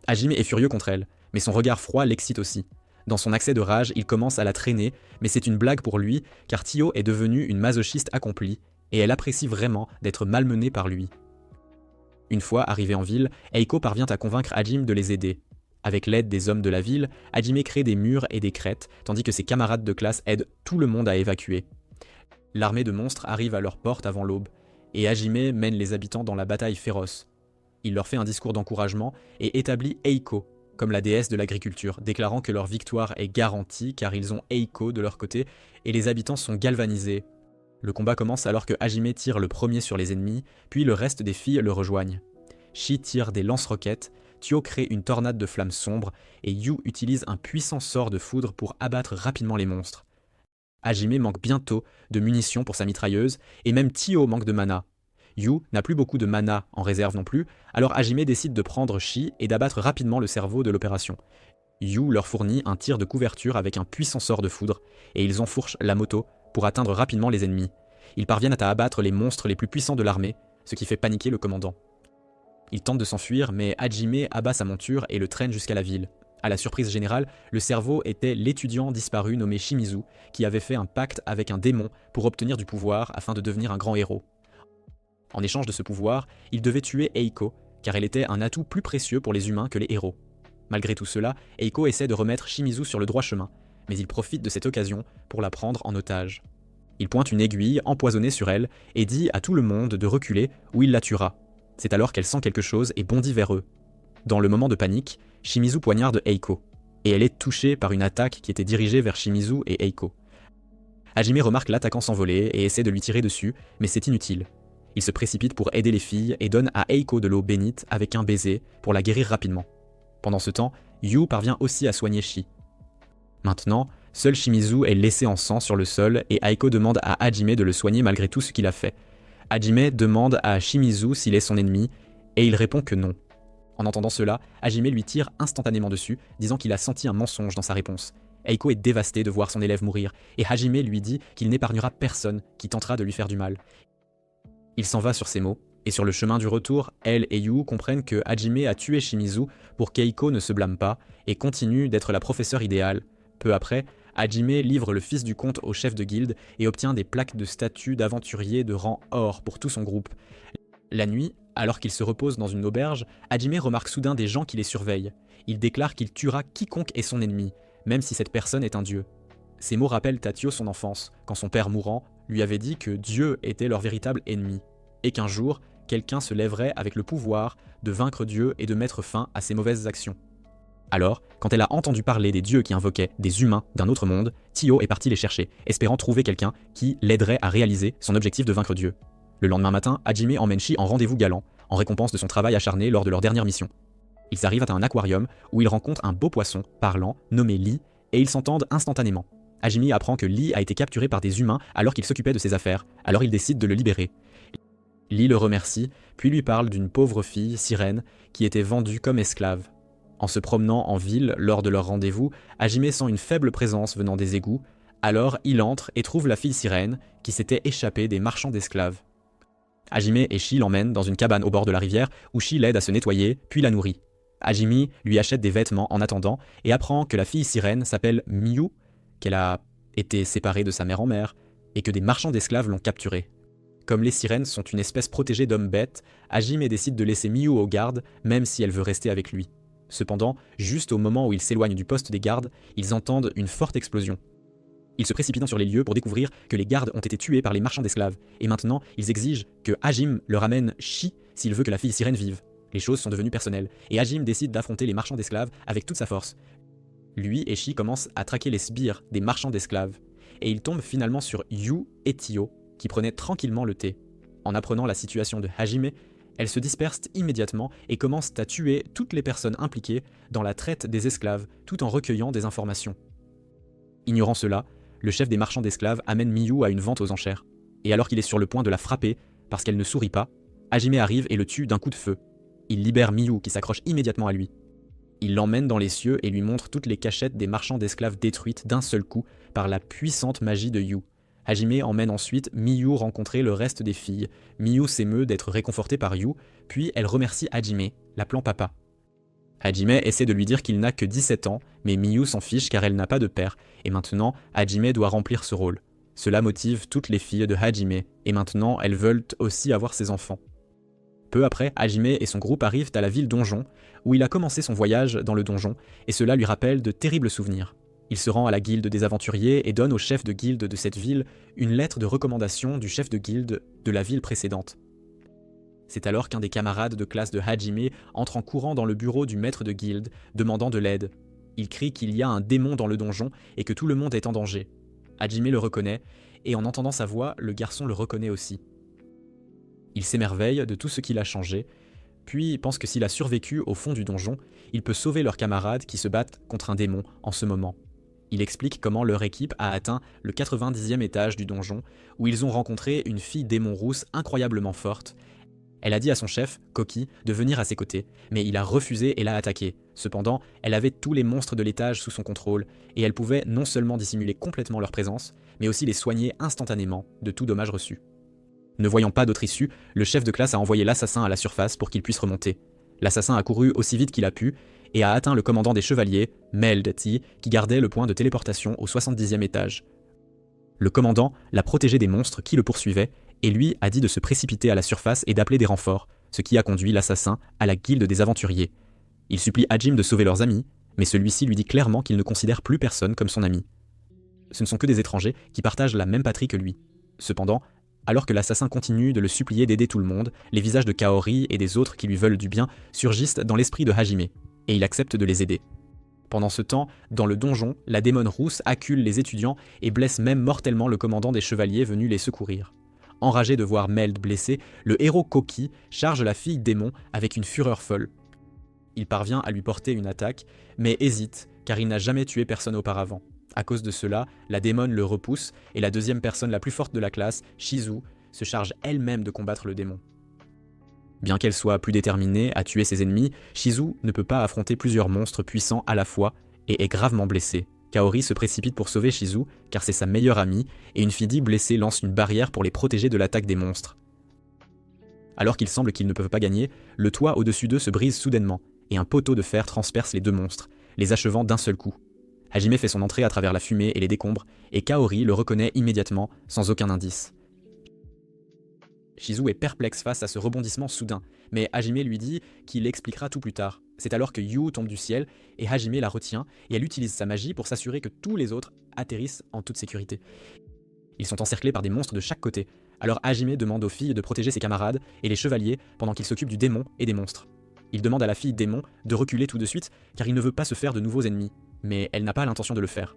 Hajime est furieux contre elle, mais son regard froid l'excite aussi. Dans son accès de rage, il commence à la traîner, mais c'est une blague pour lui, car Tio est devenue une masochiste accomplie, et elle apprécie vraiment d'être malmenée par lui. Une fois arrivée en ville, Eiko parvient à convaincre Hajime de les aider. Avec l'aide des hommes de la ville, Hajime crée des murs et des crêtes, tandis que ses camarades de classe aident tout le monde à évacuer. L'armée de monstres arrive à leur porte avant l'aube, et Hajime mène les habitants dans la bataille féroce. Il leur fait un discours d'encouragement et établit Eiko comme la déesse de l'agriculture, déclarant que leur victoire est garantie car ils ont Eiko de leur côté et les habitants sont galvanisés. Le combat commence alors que Hajime tire le premier sur les ennemis, puis le reste des filles le rejoignent. Shi tire des lance-roquettes, Tio crée une tornade de flammes sombres et Yu utilise un puissant sort de foudre pour abattre rapidement les monstres. Hajime manque bientôt de munitions pour sa mitrailleuse et même Tio manque de mana. Yu n'a plus beaucoup de mana en réserve non plus, alors Hajime décide de prendre Shi et d'abattre rapidement le cerveau de l'opération. Yu leur fournit un tir de couverture avec un puissant sort de foudre, et ils enfourchent la moto pour atteindre rapidement les ennemis. Ils parviennent à abattre les monstres les plus puissants de l'armée, ce qui fait paniquer le commandant. Il tente de s'enfuir, mais Hajime abat sa monture et le traîne jusqu'à la ville. À la surprise générale, le cerveau était l'étudiant disparu nommé Shimizu, qui avait fait un pacte avec un démon pour obtenir du pouvoir afin de devenir un grand héros. En échange de ce pouvoir, il devait tuer Eiko, car elle était un atout plus précieux pour les humains que les héros. Malgré tout cela, Eiko essaie de remettre Shimizu sur le droit chemin, mais il profite de cette occasion pour la prendre en otage. Il pointe une aiguille empoisonnée sur elle et dit à tout le monde de reculer ou il la tuera. C'est alors qu'elle sent quelque chose et bondit vers eux. Dans le moment de panique, Shimizu poignarde Eiko, et elle est touchée par une attaque qui était dirigée vers Shimizu et Eiko. Hajime remarque l'attaquant s'envoler et essaie de lui tirer dessus, mais c'est inutile. Il se précipite pour aider les filles et donne à Eiko de l'eau bénite avec un baiser pour la guérir rapidement. Pendant ce temps, Yu parvient aussi à soigner Shi. Maintenant, seul Shimizu est laissé en sang sur le sol et Eiko demande à Hajime de le soigner malgré tout ce qu'il a fait. Hajime demande à Shimizu s'il est son ennemi et il répond que non. En entendant cela, Hajime lui tire instantanément dessus, disant qu'il a senti un mensonge dans sa réponse. Eiko est dévastée de voir son élève mourir et Hajime lui dit qu'il n'épargnera personne qui tentera de lui faire du mal. Il s'en va sur ces mots, et sur le chemin du retour, elle et Yu comprennent que Hajime a tué Shimizu pour qu'Eiko ne se blâme pas et continue d'être la professeure idéale. Peu après, Hajime livre le fils du comte au chef de guilde et obtient des plaques de statut d'aventurier de rang or pour tout son groupe. La nuit, alors qu'il se repose dans une auberge, Hajime remarque soudain des gens qui les surveillent. Il déclare qu'il tuera quiconque est son ennemi, même si cette personne est un dieu. Ces mots rappellent Tatio son enfance, quand son père mourant lui avait dit que Dieu était leur véritable ennemi, et qu'un jour, quelqu'un se lèverait avec le pouvoir de vaincre Dieu et de mettre fin à ses mauvaises actions. Alors, quand elle a entendu parler des dieux qui invoquaient des humains d'un autre monde, Tio est parti les chercher, espérant trouver quelqu'un qui l'aiderait à réaliser son objectif de vaincre Dieu. Le lendemain matin, Hajime emmène Shi en rendez-vous galant, en récompense de son travail acharné lors de leur dernière mission. Ils arrivent à un aquarium où ils rencontrent un beau poisson parlant nommé Lee et ils s'entendent instantanément. Hajime apprend que Lee a été capturé par des humains alors qu'il s'occupait de ses affaires, alors il décide de le libérer. Lee le remercie, puis lui parle d'une pauvre fille, Sirène, qui était vendue comme esclave. En se promenant en ville lors de leur rendez-vous, Hajime sent une faible présence venant des égouts, alors il entre et trouve la fille Sirène qui s'était échappée des marchands d'esclaves. Hajime et Shi l'emmènent dans une cabane au bord de la rivière où Shi l'aide à se nettoyer, puis la nourrit. Hajime lui achète des vêtements en attendant et apprend que la fille Sirène s'appelle Miyu, qu'elle a été séparée de sa mère en mère, et que des marchands d'esclaves l'ont capturée. Comme les sirènes sont une espèce protégée d'hommes-bêtes, Hajime décide de laisser Miyu aux gardes, même si elle veut rester avec lui. Cependant, juste au moment où ils s'éloignent du poste des gardes, ils entendent une forte explosion. Ils se précipitent sur les lieux pour découvrir que les gardes ont été tués par les marchands d'esclaves, et maintenant ils exigent que Hajime leur amène Shi s'il veut que la fille sirène vive. Les choses sont devenues personnelles, et Hajime décide d'affronter les marchands d'esclaves avec toute sa force. Lui et Shi commencent à traquer les sbires des marchands d'esclaves, et ils tombent finalement sur Yu et Tio, qui prenaient tranquillement le thé. En apprenant la situation de Hajime, elles se dispersent immédiatement et commencent à tuer toutes les personnes impliquées dans la traite des esclaves, tout en recueillant des informations. Ignorant cela, le chef des marchands d'esclaves amène Miyu à une vente aux enchères, et alors qu'il est sur le point de la frapper parce qu'elle ne sourit pas, Hajime arrive et le tue d'un coup de feu. Il libère Miyu qui s'accroche immédiatement à lui. Il l'emmène dans les cieux et lui montre toutes les cachettes des marchands d'esclaves détruites d'un seul coup par la puissante magie de Yu. Hajime emmène ensuite Miyu rencontrer le reste des filles. Miyu s'émeut d'être réconfortée par Yu, puis elle remercie Hajime, l'appelant papa. Hajime essaie de lui dire qu'il n'a que 17 ans, mais Miyu s'en fiche car elle n'a pas de père, et maintenant Hajime doit remplir ce rôle. Cela motive toutes les filles de Hajime, et maintenant elles veulent aussi avoir ses enfants. Peu après, Hajime et son groupe arrivent à la ville Donjon, où il a commencé son voyage dans le donjon, et cela lui rappelle de terribles souvenirs. Il se rend à la guilde des aventuriers et donne au chef de guilde de cette ville une lettre de recommandation du chef de guilde de la ville précédente. C'est alors qu'un des camarades de classe de Hajime entre en courant dans le bureau du maître de guilde, demandant de l'aide. Il crie qu'il y a un démon dans le donjon et que tout le monde est en danger. Hajime le reconnaît, et en entendant sa voix, le garçon le reconnaît aussi. Il s'émerveille de tout ce qu'il a changé, puis pense que s'il a survécu au fond du donjon, il peut sauver leurs camarades qui se battent contre un démon en ce moment. Il explique comment leur équipe a atteint le 90e étage du donjon, où ils ont rencontré une fille démon rousse incroyablement forte. Elle a dit à son chef, Koki, de venir à ses côtés, mais il a refusé et l'a attaquée. Cependant, elle avait tous les monstres de l'étage sous son contrôle, et elle pouvait non seulement dissimuler complètement leur présence, mais aussi les soigner instantanément de tout dommage reçu. Ne voyant pas d'autre issue, le chef de classe a envoyé l'assassin à la surface pour qu'il puisse remonter. L'assassin a couru aussi vite qu'il a pu et a atteint le commandant des chevaliers, Mel Dati, qui gardait le point de téléportation au 70e étage. Le commandant l'a protégé des monstres qui le poursuivaient et lui a dit de se précipiter à la surface et d'appeler des renforts, ce qui a conduit l'assassin à la guilde des aventuriers. Il supplie Hajime de sauver leurs amis, mais celui-ci lui dit clairement qu'il ne considère plus personne comme son ami. Ce ne sont que des étrangers qui partagent la même patrie que lui. Cependant, alors que l'assassin continue de le supplier d'aider tout le monde, les visages de Kaori et des autres qui lui veulent du bien surgissent dans l'esprit de Hajime, et il accepte de les aider. Pendant ce temps, dans le donjon, la démone rousse accule les étudiants et blesse même mortellement le commandant des chevaliers venu les secourir. Enragé de voir Meld blessé, le héros Koki charge la fille démon avec une fureur folle. Il parvient à lui porter une attaque, mais hésite, car il n'a jamais tué personne auparavant. À cause de cela, la démone le repousse, et la deuxième personne la plus forte de la classe, Shizu, se charge elle-même de combattre le démon. Bien qu'elle soit plus déterminée à tuer ses ennemis, Shizu ne peut pas affronter plusieurs monstres puissants à la fois, et est gravement blessée. Kaori se précipite pour sauver Shizu, car c'est sa meilleure amie, et une Fidi blessée lance une barrière pour les protéger de l'attaque des monstres. Alors qu'il semble qu'ils ne peuvent pas gagner, le toit au-dessus d'eux se brise soudainement, et un poteau de fer transperce les deux monstres, les achevant d'un seul coup. Hajime fait son entrée à travers la fumée et les décombres, et Kaori le reconnaît immédiatement, sans aucun indice. Shizu est perplexe face à ce rebondissement soudain, mais Hajime lui dit qu'il expliquera tout plus tard. C'est alors que Yu tombe du ciel, et Hajime la retient, et elle utilise sa magie pour s'assurer que tous les autres atterrissent en toute sécurité. Ils sont encerclés par des monstres de chaque côté, alors Hajime demande aux filles de protéger ses camarades et les chevaliers pendant qu'ils s'occupent du démon et des monstres. Il demande à la fille démon de reculer tout de suite, car il ne veut pas se faire de nouveaux ennemis, mais elle n'a pas l'intention de le faire.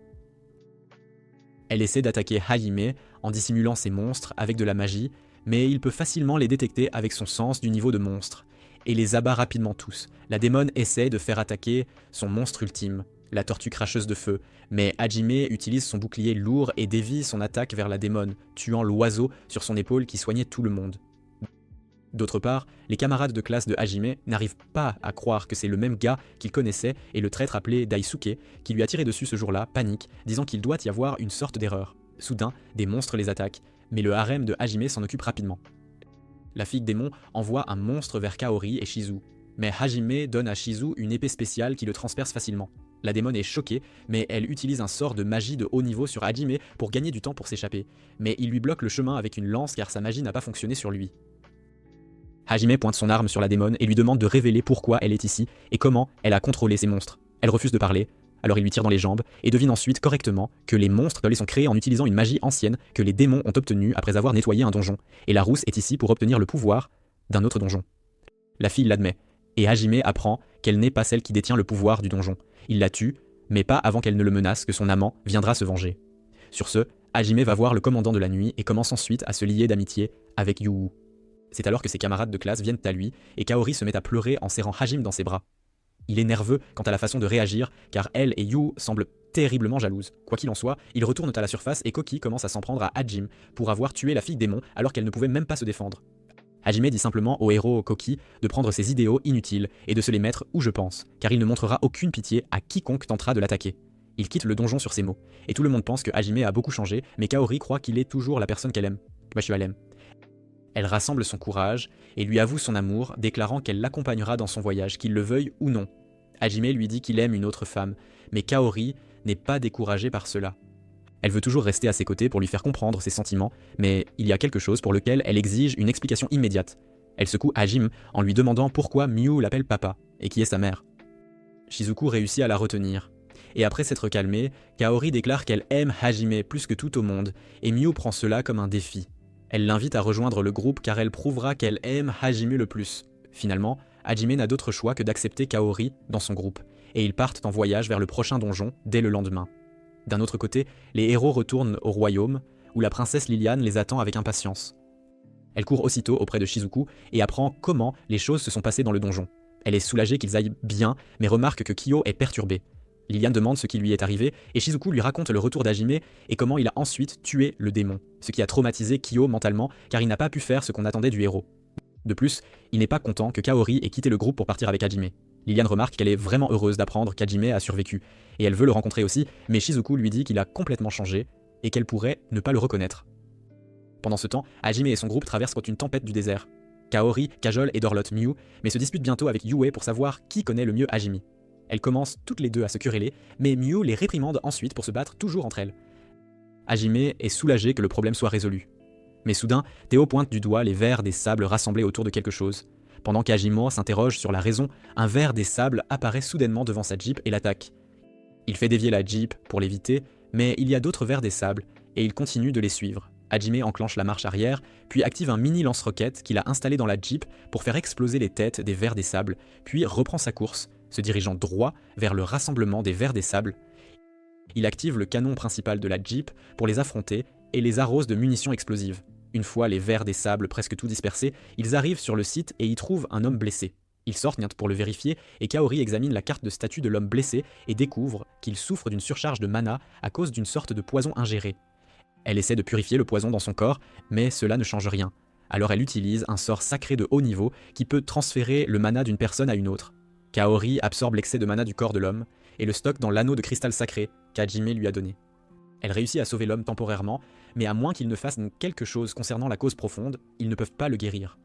Elle essaie d'attaquer Hajime en dissimulant ses monstres avec de la magie, mais il peut facilement les détecter avec son sens du niveau de monstre, et les abat rapidement tous. La démone essaie de faire attaquer son monstre ultime, la tortue cracheuse de feu, mais Hajime utilise son bouclier lourd et dévie son attaque vers la démone, tuant l'oiseau sur son épaule qui soignait tout le monde. D'autre part, les camarades de classe de Hajime n'arrivent pas à croire que c'est le même gars qu'ils connaissaient et le traître appelé Daisuke qui lui a tiré dessus ce jour-là, panique, disant qu'il doit y avoir une sorte d'erreur. Soudain, des monstres les attaquent, mais le harem de Hajime s'en occupe rapidement. La fille démon envoie un monstre vers Kaori et Shizu, mais Hajime donne à Shizu une épée spéciale qui le transperce facilement. La démone est choquée, mais elle utilise un sort de magie de haut niveau sur Hajime pour gagner du temps pour s'échapper, mais il lui bloque le chemin avec une lance car sa magie n'a pas fonctionné sur lui. Hajime pointe son arme sur la démone et lui demande de révéler pourquoi elle est ici et comment elle a contrôlé ces monstres. Elle refuse de parler, alors il lui tire dans les jambes et devine ensuite correctement que les monstres sont créés en utilisant une magie ancienne que les démons ont obtenue après avoir nettoyé un donjon, et la rousse est ici pour obtenir le pouvoir d'un autre donjon. La fille l'admet, et Hajime apprend qu'elle n'est pas celle qui détient le pouvoir du donjon. Il la tue, mais pas avant qu'elle ne le menace que son amant viendra se venger. Sur ce, Hajime va voir le commandant de la nuit et commence ensuite à se lier d'amitié avec Yu. C'est alors que ses camarades de classe viennent à lui, et Kaori se met à pleurer en serrant Hajime dans ses bras. Il est nerveux quant à la façon de réagir, car elle et Yu semblent terriblement jalouses. Quoi qu'il en soit, ils retournent à la surface et Koki commence à s'en prendre à Hajime pour avoir tué la fille démon alors qu'elle ne pouvait même pas se défendre. Hajime dit simplement au héros Koki de prendre ses idéaux inutiles et de se les mettre où je pense, car il ne montrera aucune pitié à quiconque tentera de l'attaquer. Il quitte le donjon sur ces mots, et tout le monde pense que Hajime a beaucoup changé, mais Kaori croit qu'il est toujours la personne qu'elle aime. Elle rassemble son courage et lui avoue son amour, déclarant qu'elle l'accompagnera dans son voyage, qu'il le veuille ou non. Hajime lui dit qu'il aime une autre femme, mais Kaori n'est pas découragée par cela. Elle veut toujours rester à ses côtés pour lui faire comprendre ses sentiments, mais il y a quelque chose pour lequel elle exige une explication immédiate. Elle secoue Hajime en lui demandant pourquoi Miu l'appelle papa, et qui est sa mère. Shizuku réussit à la retenir. Et après s'être calmée, Kaori déclare qu'elle aime Hajime plus que tout au monde, et Miu prend cela comme un défi. Elle l'invite à rejoindre le groupe car elle prouvera qu'elle aime Hajime le plus. Finalement, Hajime n'a d'autre choix que d'accepter Kaori dans son groupe, et ils partent en voyage vers le prochain donjon dès le lendemain. D'un autre côté, les héros retournent au royaume, où la princesse Liliane les attend avec impatience. Elle court aussitôt auprès de Shizuku et apprend comment les choses se sont passées dans le donjon. Elle est soulagée qu'ils aillent bien, mais remarque que Kyo est perturbée. Liliane demande ce qui lui est arrivé, et Shizuku lui raconte le retour d'Hajime et comment il a ensuite tué le démon, ce qui a traumatisé Kyo mentalement car il n'a pas pu faire ce qu'on attendait du héros. De plus, il n'est pas content que Kaori ait quitté le groupe pour partir avec Hajime. Liliane remarque qu'elle est vraiment heureuse d'apprendre qu'Hajime a survécu, et elle veut le rencontrer aussi, mais Shizuku lui dit qu'il a complètement changé et qu'elle pourrait ne pas le reconnaître. Pendant ce temps, Hajime et son groupe traversent contre une tempête du désert. Kaori cajole et dorlote Miu, mais se disputent bientôt avec Yue pour savoir qui connaît le mieux Hajime. Elles commencent toutes les deux à se quereller, mais Miu les réprimande ensuite pour se battre toujours entre elles. Hajime est soulagé que le problème soit résolu. Mais soudain, Théo pointe du doigt les vers des sables rassemblés autour de quelque chose. Pendant qu'Hajime s'interroge sur la raison, un ver des sables apparaît soudainement devant sa Jeep et l'attaque. Il fait dévier la Jeep pour l'éviter, mais il y a d'autres vers des sables, et il continue de les suivre. Hajime enclenche la marche arrière, puis active un mini lance-roquette qu'il a installé dans la Jeep pour faire exploser les têtes des vers des sables, puis reprend sa course, se dirigeant droit vers le rassemblement des vers des sables. Il active le canon principal de la Jeep pour les affronter et les arrose de munitions explosives. Une fois les vers des sables presque tout dispersés, ils arrivent sur le site et y trouvent un homme blessé. Ils sortent pour le vérifier et Kaori examine la carte de statut de l'homme blessé et découvre qu'il souffre d'une surcharge de mana à cause d'une sorte de poison ingéré. Elle essaie de purifier le poison dans son corps, mais cela ne change rien. Alors elle utilise un sort sacré de haut niveau qui peut transférer le mana d'une personne à une autre. Kaori absorbe l'excès de mana du corps de l'homme et le stocke dans l'anneau de cristal sacré qu'Hajime lui a donné. Elle réussit à sauver l'homme temporairement, mais à moins qu'il ne fasse quelque chose concernant la cause profonde, ils ne peuvent pas le guérir.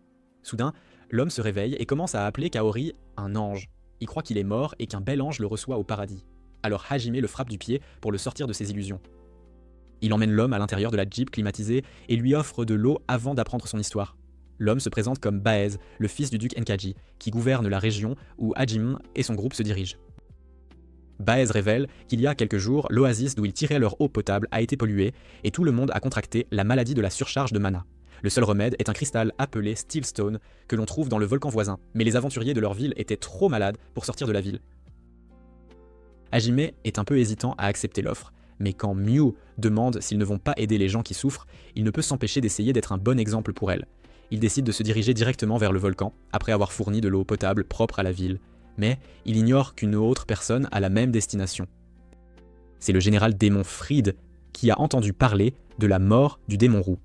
Soudain, l'homme se réveille et commence à appeler Kaori un ange. Il croit qu'il est mort et qu'un bel ange le reçoit au paradis. Alors Hajime le frappe du pied pour le sortir de ses illusions. Il emmène l'homme à l'intérieur de la Jeep climatisée et lui offre de l'eau avant d'apprendre son histoire. L'homme se présente comme Baez, le fils du duc Enkaji, qui gouverne la région où Hajime et son groupe se dirigent. Baez révèle qu'il y a quelques jours, l'oasis d'où ils tiraient leur eau potable a été polluée et tout le monde a contracté la maladie de la surcharge de mana. Le seul remède est un cristal appelé Steelstone que l'on trouve dans le volcan voisin, mais les aventuriers de leur ville étaient trop malades pour sortir de la ville. Hajime est un peu hésitant à accepter l'offre, mais quand Miu demande s'ils ne vont pas aider les gens qui souffrent, il ne peut s'empêcher d'essayer d'être un bon exemple pour elle. Il décide de se diriger directement vers le volcan, après avoir fourni de l'eau potable propre à la ville. Mais il ignore qu'une autre personne a la même destination. C'est le général démon Fried qui a entendu parler de la mort du démon roux.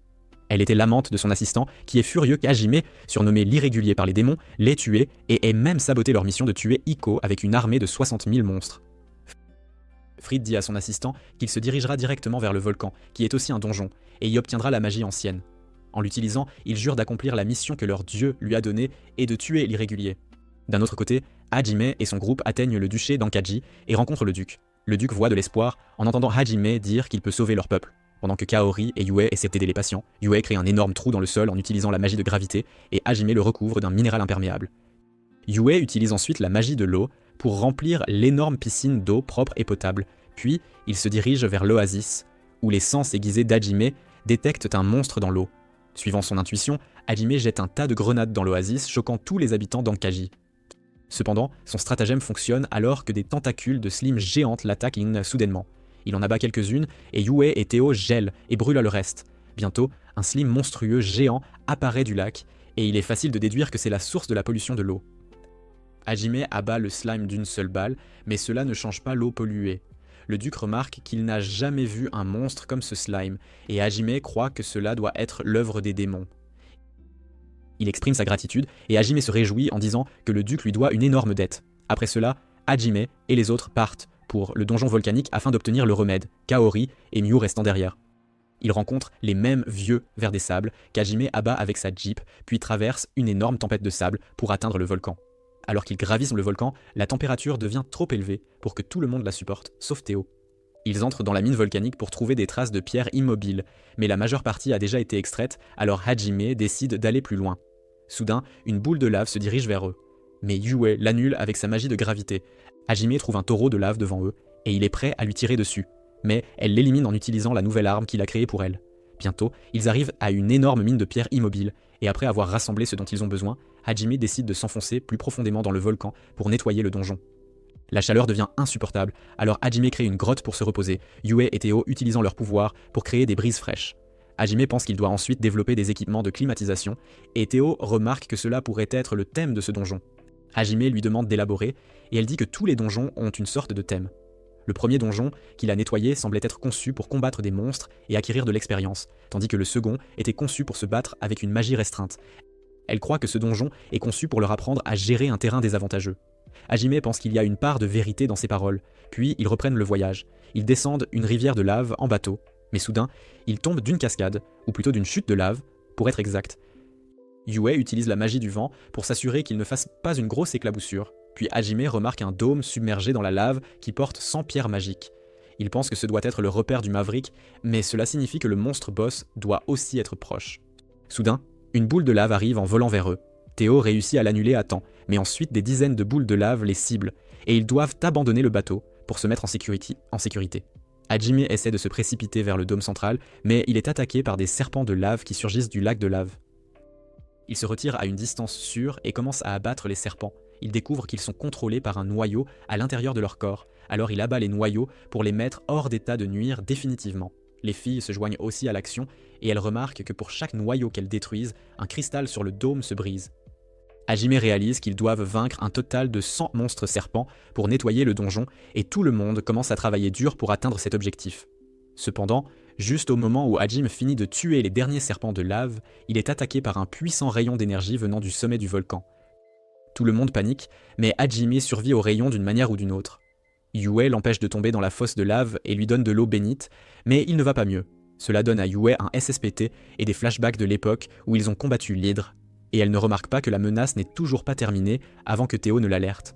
Elle était l'amante de son assistant qui est furieux qu'Hajime, surnommé l'irrégulier par les démons, l'ait tué et ait même saboté leur mission de tuer Iko avec une armée de 60 000 monstres. Fried dit à son assistant qu'il se dirigera directement vers le volcan, qui est aussi un donjon, et y obtiendra la magie ancienne. En l'utilisant, il jure d'accomplir la mission que leur dieu lui a donnée et de tuer l'irrégulier. D'un autre côté, Hajime et son groupe atteignent le duché d'Ankaji et rencontrent le duc. Le duc voit de l'espoir en entendant Hajime dire qu'il peut sauver leur peuple. Pendant que Kaori et Yue essaient d'aider les patients, Yue crée un énorme trou dans le sol en utilisant la magie de gravité et Hajime le recouvre d'un minéral imperméable. Yue utilise ensuite la magie de l'eau pour remplir l'énorme piscine d'eau propre et potable, puis il se dirige vers l'oasis, où les sens aiguisés d'Hajime détectent un monstre dans l'eau. Suivant son intuition, Hajime jette un tas de grenades dans l'oasis, choquant tous les habitants d'Ankaji. Cependant, son stratagème fonctionne alors que des tentacules de slime géantes l'attaquent soudainement. Il en abat quelques-unes et Yue et Théo gèlent et brûlent le reste. Bientôt, un slime monstrueux géant apparaît du lac et il est facile de déduire que c'est la source de la pollution de l'eau. Hajime abat le slime d'une seule balle, mais cela ne change pas l'eau polluée. Le duc remarque qu'il n'a jamais vu un monstre comme ce slime, et Hajime croit que cela doit être l'œuvre des démons. Il exprime sa gratitude, et Hajime se réjouit en disant que le duc lui doit une énorme dette. Après cela, Hajime et les autres partent pour le donjon volcanique afin d'obtenir le remède, Kaori et Miu restant derrière. Ils rencontrent les mêmes vieux vers des sables qu'Hajime abat avec sa Jeep, puis traversent une énorme tempête de sable pour atteindre le volcan. Alors qu'ils gravissent le volcan, la température devient trop élevée pour que tout le monde la supporte, sauf Théo. Ils entrent dans la mine volcanique pour trouver des traces de pierres immobiles, mais la majeure partie a déjà été extraite, alors Hajime décide d'aller plus loin. Soudain, une boule de lave se dirige vers eux. Mais Yue l'annule avec sa magie de gravité. Hajime trouve un taureau de lave devant eux, et il est prêt à lui tirer dessus. Mais elle l'élimine en utilisant la nouvelle arme qu'il a créée pour elle. Bientôt, ils arrivent à une énorme mine de pierres immobiles, et après avoir rassemblé ce dont ils ont besoin, Hajime décide de s'enfoncer plus profondément dans le volcan pour nettoyer le donjon. La chaleur devient insupportable, alors Hajime crée une grotte pour se reposer, Yue et Théo utilisant leur pouvoir pour créer des brises fraîches. Hajime pense qu'il doit ensuite développer des équipements de climatisation, et Théo remarque que cela pourrait être le thème de ce donjon. Hajime lui demande d'élaborer, et elle dit que tous les donjons ont une sorte de thème. Le premier donjon qu'il a nettoyé semblait être conçu pour combattre des monstres et acquérir de l'expérience, tandis que le second était conçu pour se battre avec une magie restreinte. Elle croit que ce donjon est conçu pour leur apprendre à gérer un terrain désavantageux. Hajime pense qu'il y a une part de vérité dans ces paroles, puis ils reprennent le voyage. Ils descendent une rivière de lave en bateau, Mais soudain, il tombe d'une cascade, ou plutôt d'une chute de lave, pour être exact. Yue utilise la magie du vent pour s'assurer qu'il ne fasse pas une grosse éclaboussure, puis Hajime remarque un dôme submergé dans la lave qui porte 100 pierres magiques. Il pense que ce doit être le repère du Maverick, mais cela signifie que le monstre boss doit aussi être proche. Soudain, une boule de lave arrive en volant vers eux. Théo réussit à l'annuler à temps, mais ensuite des dizaines de boules de lave les ciblent, et ils doivent abandonner le bateau pour se mettre en sécurité. Hajime essaie de se précipiter vers le dôme central, mais il est attaqué par des serpents de lave qui surgissent du lac de lave. Il se retire à une distance sûre et commence à abattre les serpents. Il découvre qu'ils sont contrôlés par un noyau à l'intérieur de leur corps, alors il abat les noyaux pour les mettre hors d'état de nuire définitivement. Les filles se joignent aussi à l'action, et elles remarquent que pour chaque noyau qu'elles détruisent, un cristal sur le dôme se brise. Hajime réalise qu'ils doivent vaincre un total de 100 monstres serpents pour nettoyer le donjon, et tout le monde commence à travailler dur pour atteindre cet objectif. Cependant, juste au moment où Hajime finit de tuer les derniers serpents de lave, il est attaqué par un puissant rayon d'énergie venant du sommet du volcan. Tout le monde panique, mais Hajime survit au rayon d'une manière ou d'une autre. Yue l'empêche de tomber dans la fosse de lave et lui donne de l'eau bénite, mais il ne va pas mieux. Cela donne à Yue un SSPT et des flashbacks de l'époque où ils ont combattu l'hydre, et elle ne remarque pas que la menace n'est toujours pas terminée avant que Théo ne l'alerte.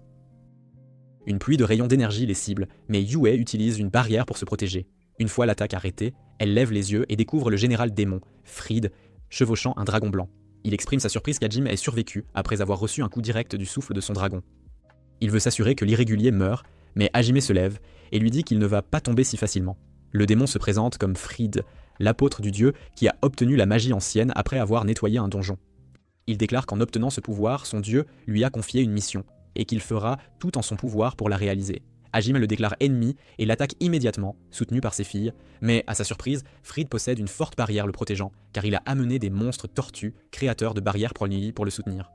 Une pluie de rayons d'énergie les cible, mais Yue utilise une barrière pour se protéger. Une fois l'attaque arrêtée, elle lève les yeux et découvre le général démon, Fried, chevauchant un dragon blanc. Il exprime sa surprise qu'Hajime ait survécu après avoir reçu un coup direct du souffle de son dragon. Il veut s'assurer que l'irrégulier meurt, mais Hajime se lève et lui dit qu'il ne va pas tomber si facilement. Le démon se présente comme Fried, l'apôtre du dieu qui a obtenu la magie ancienne après avoir nettoyé un donjon. Il déclare qu'en obtenant ce pouvoir, son dieu lui a confié une mission, et qu'il fera tout en son pouvoir pour la réaliser. Hajime le déclare ennemi et l'attaque immédiatement, soutenu par ses filles, mais à sa surprise, Fried possède une forte barrière le protégeant, car il a amené des monstres tortues, créateurs de barrières pour le soutenir.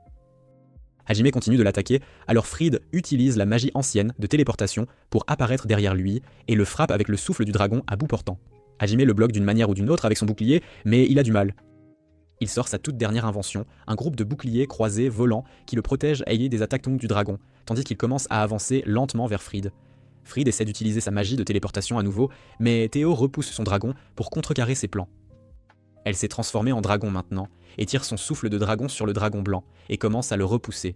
Hajime continue de l'attaquer, alors Fried utilise la magie ancienne de téléportation pour apparaître derrière lui et le frappe avec le souffle du dragon à bout portant. Hajime le bloque d'une manière ou d'une autre avec son bouclier, mais il a du mal. Il sort sa toute dernière invention, un groupe de boucliers croisés volants qui le protègent ayés des attaques longues du dragon, tandis qu'il commence à avancer lentement vers Fried. Fried essaie d'utiliser sa magie de téléportation à nouveau, mais Théo repousse son dragon pour contrecarrer ses plans. Elle s'est transformée en dragon maintenant, et tire son souffle de dragon sur le dragon blanc, et commence à le repousser.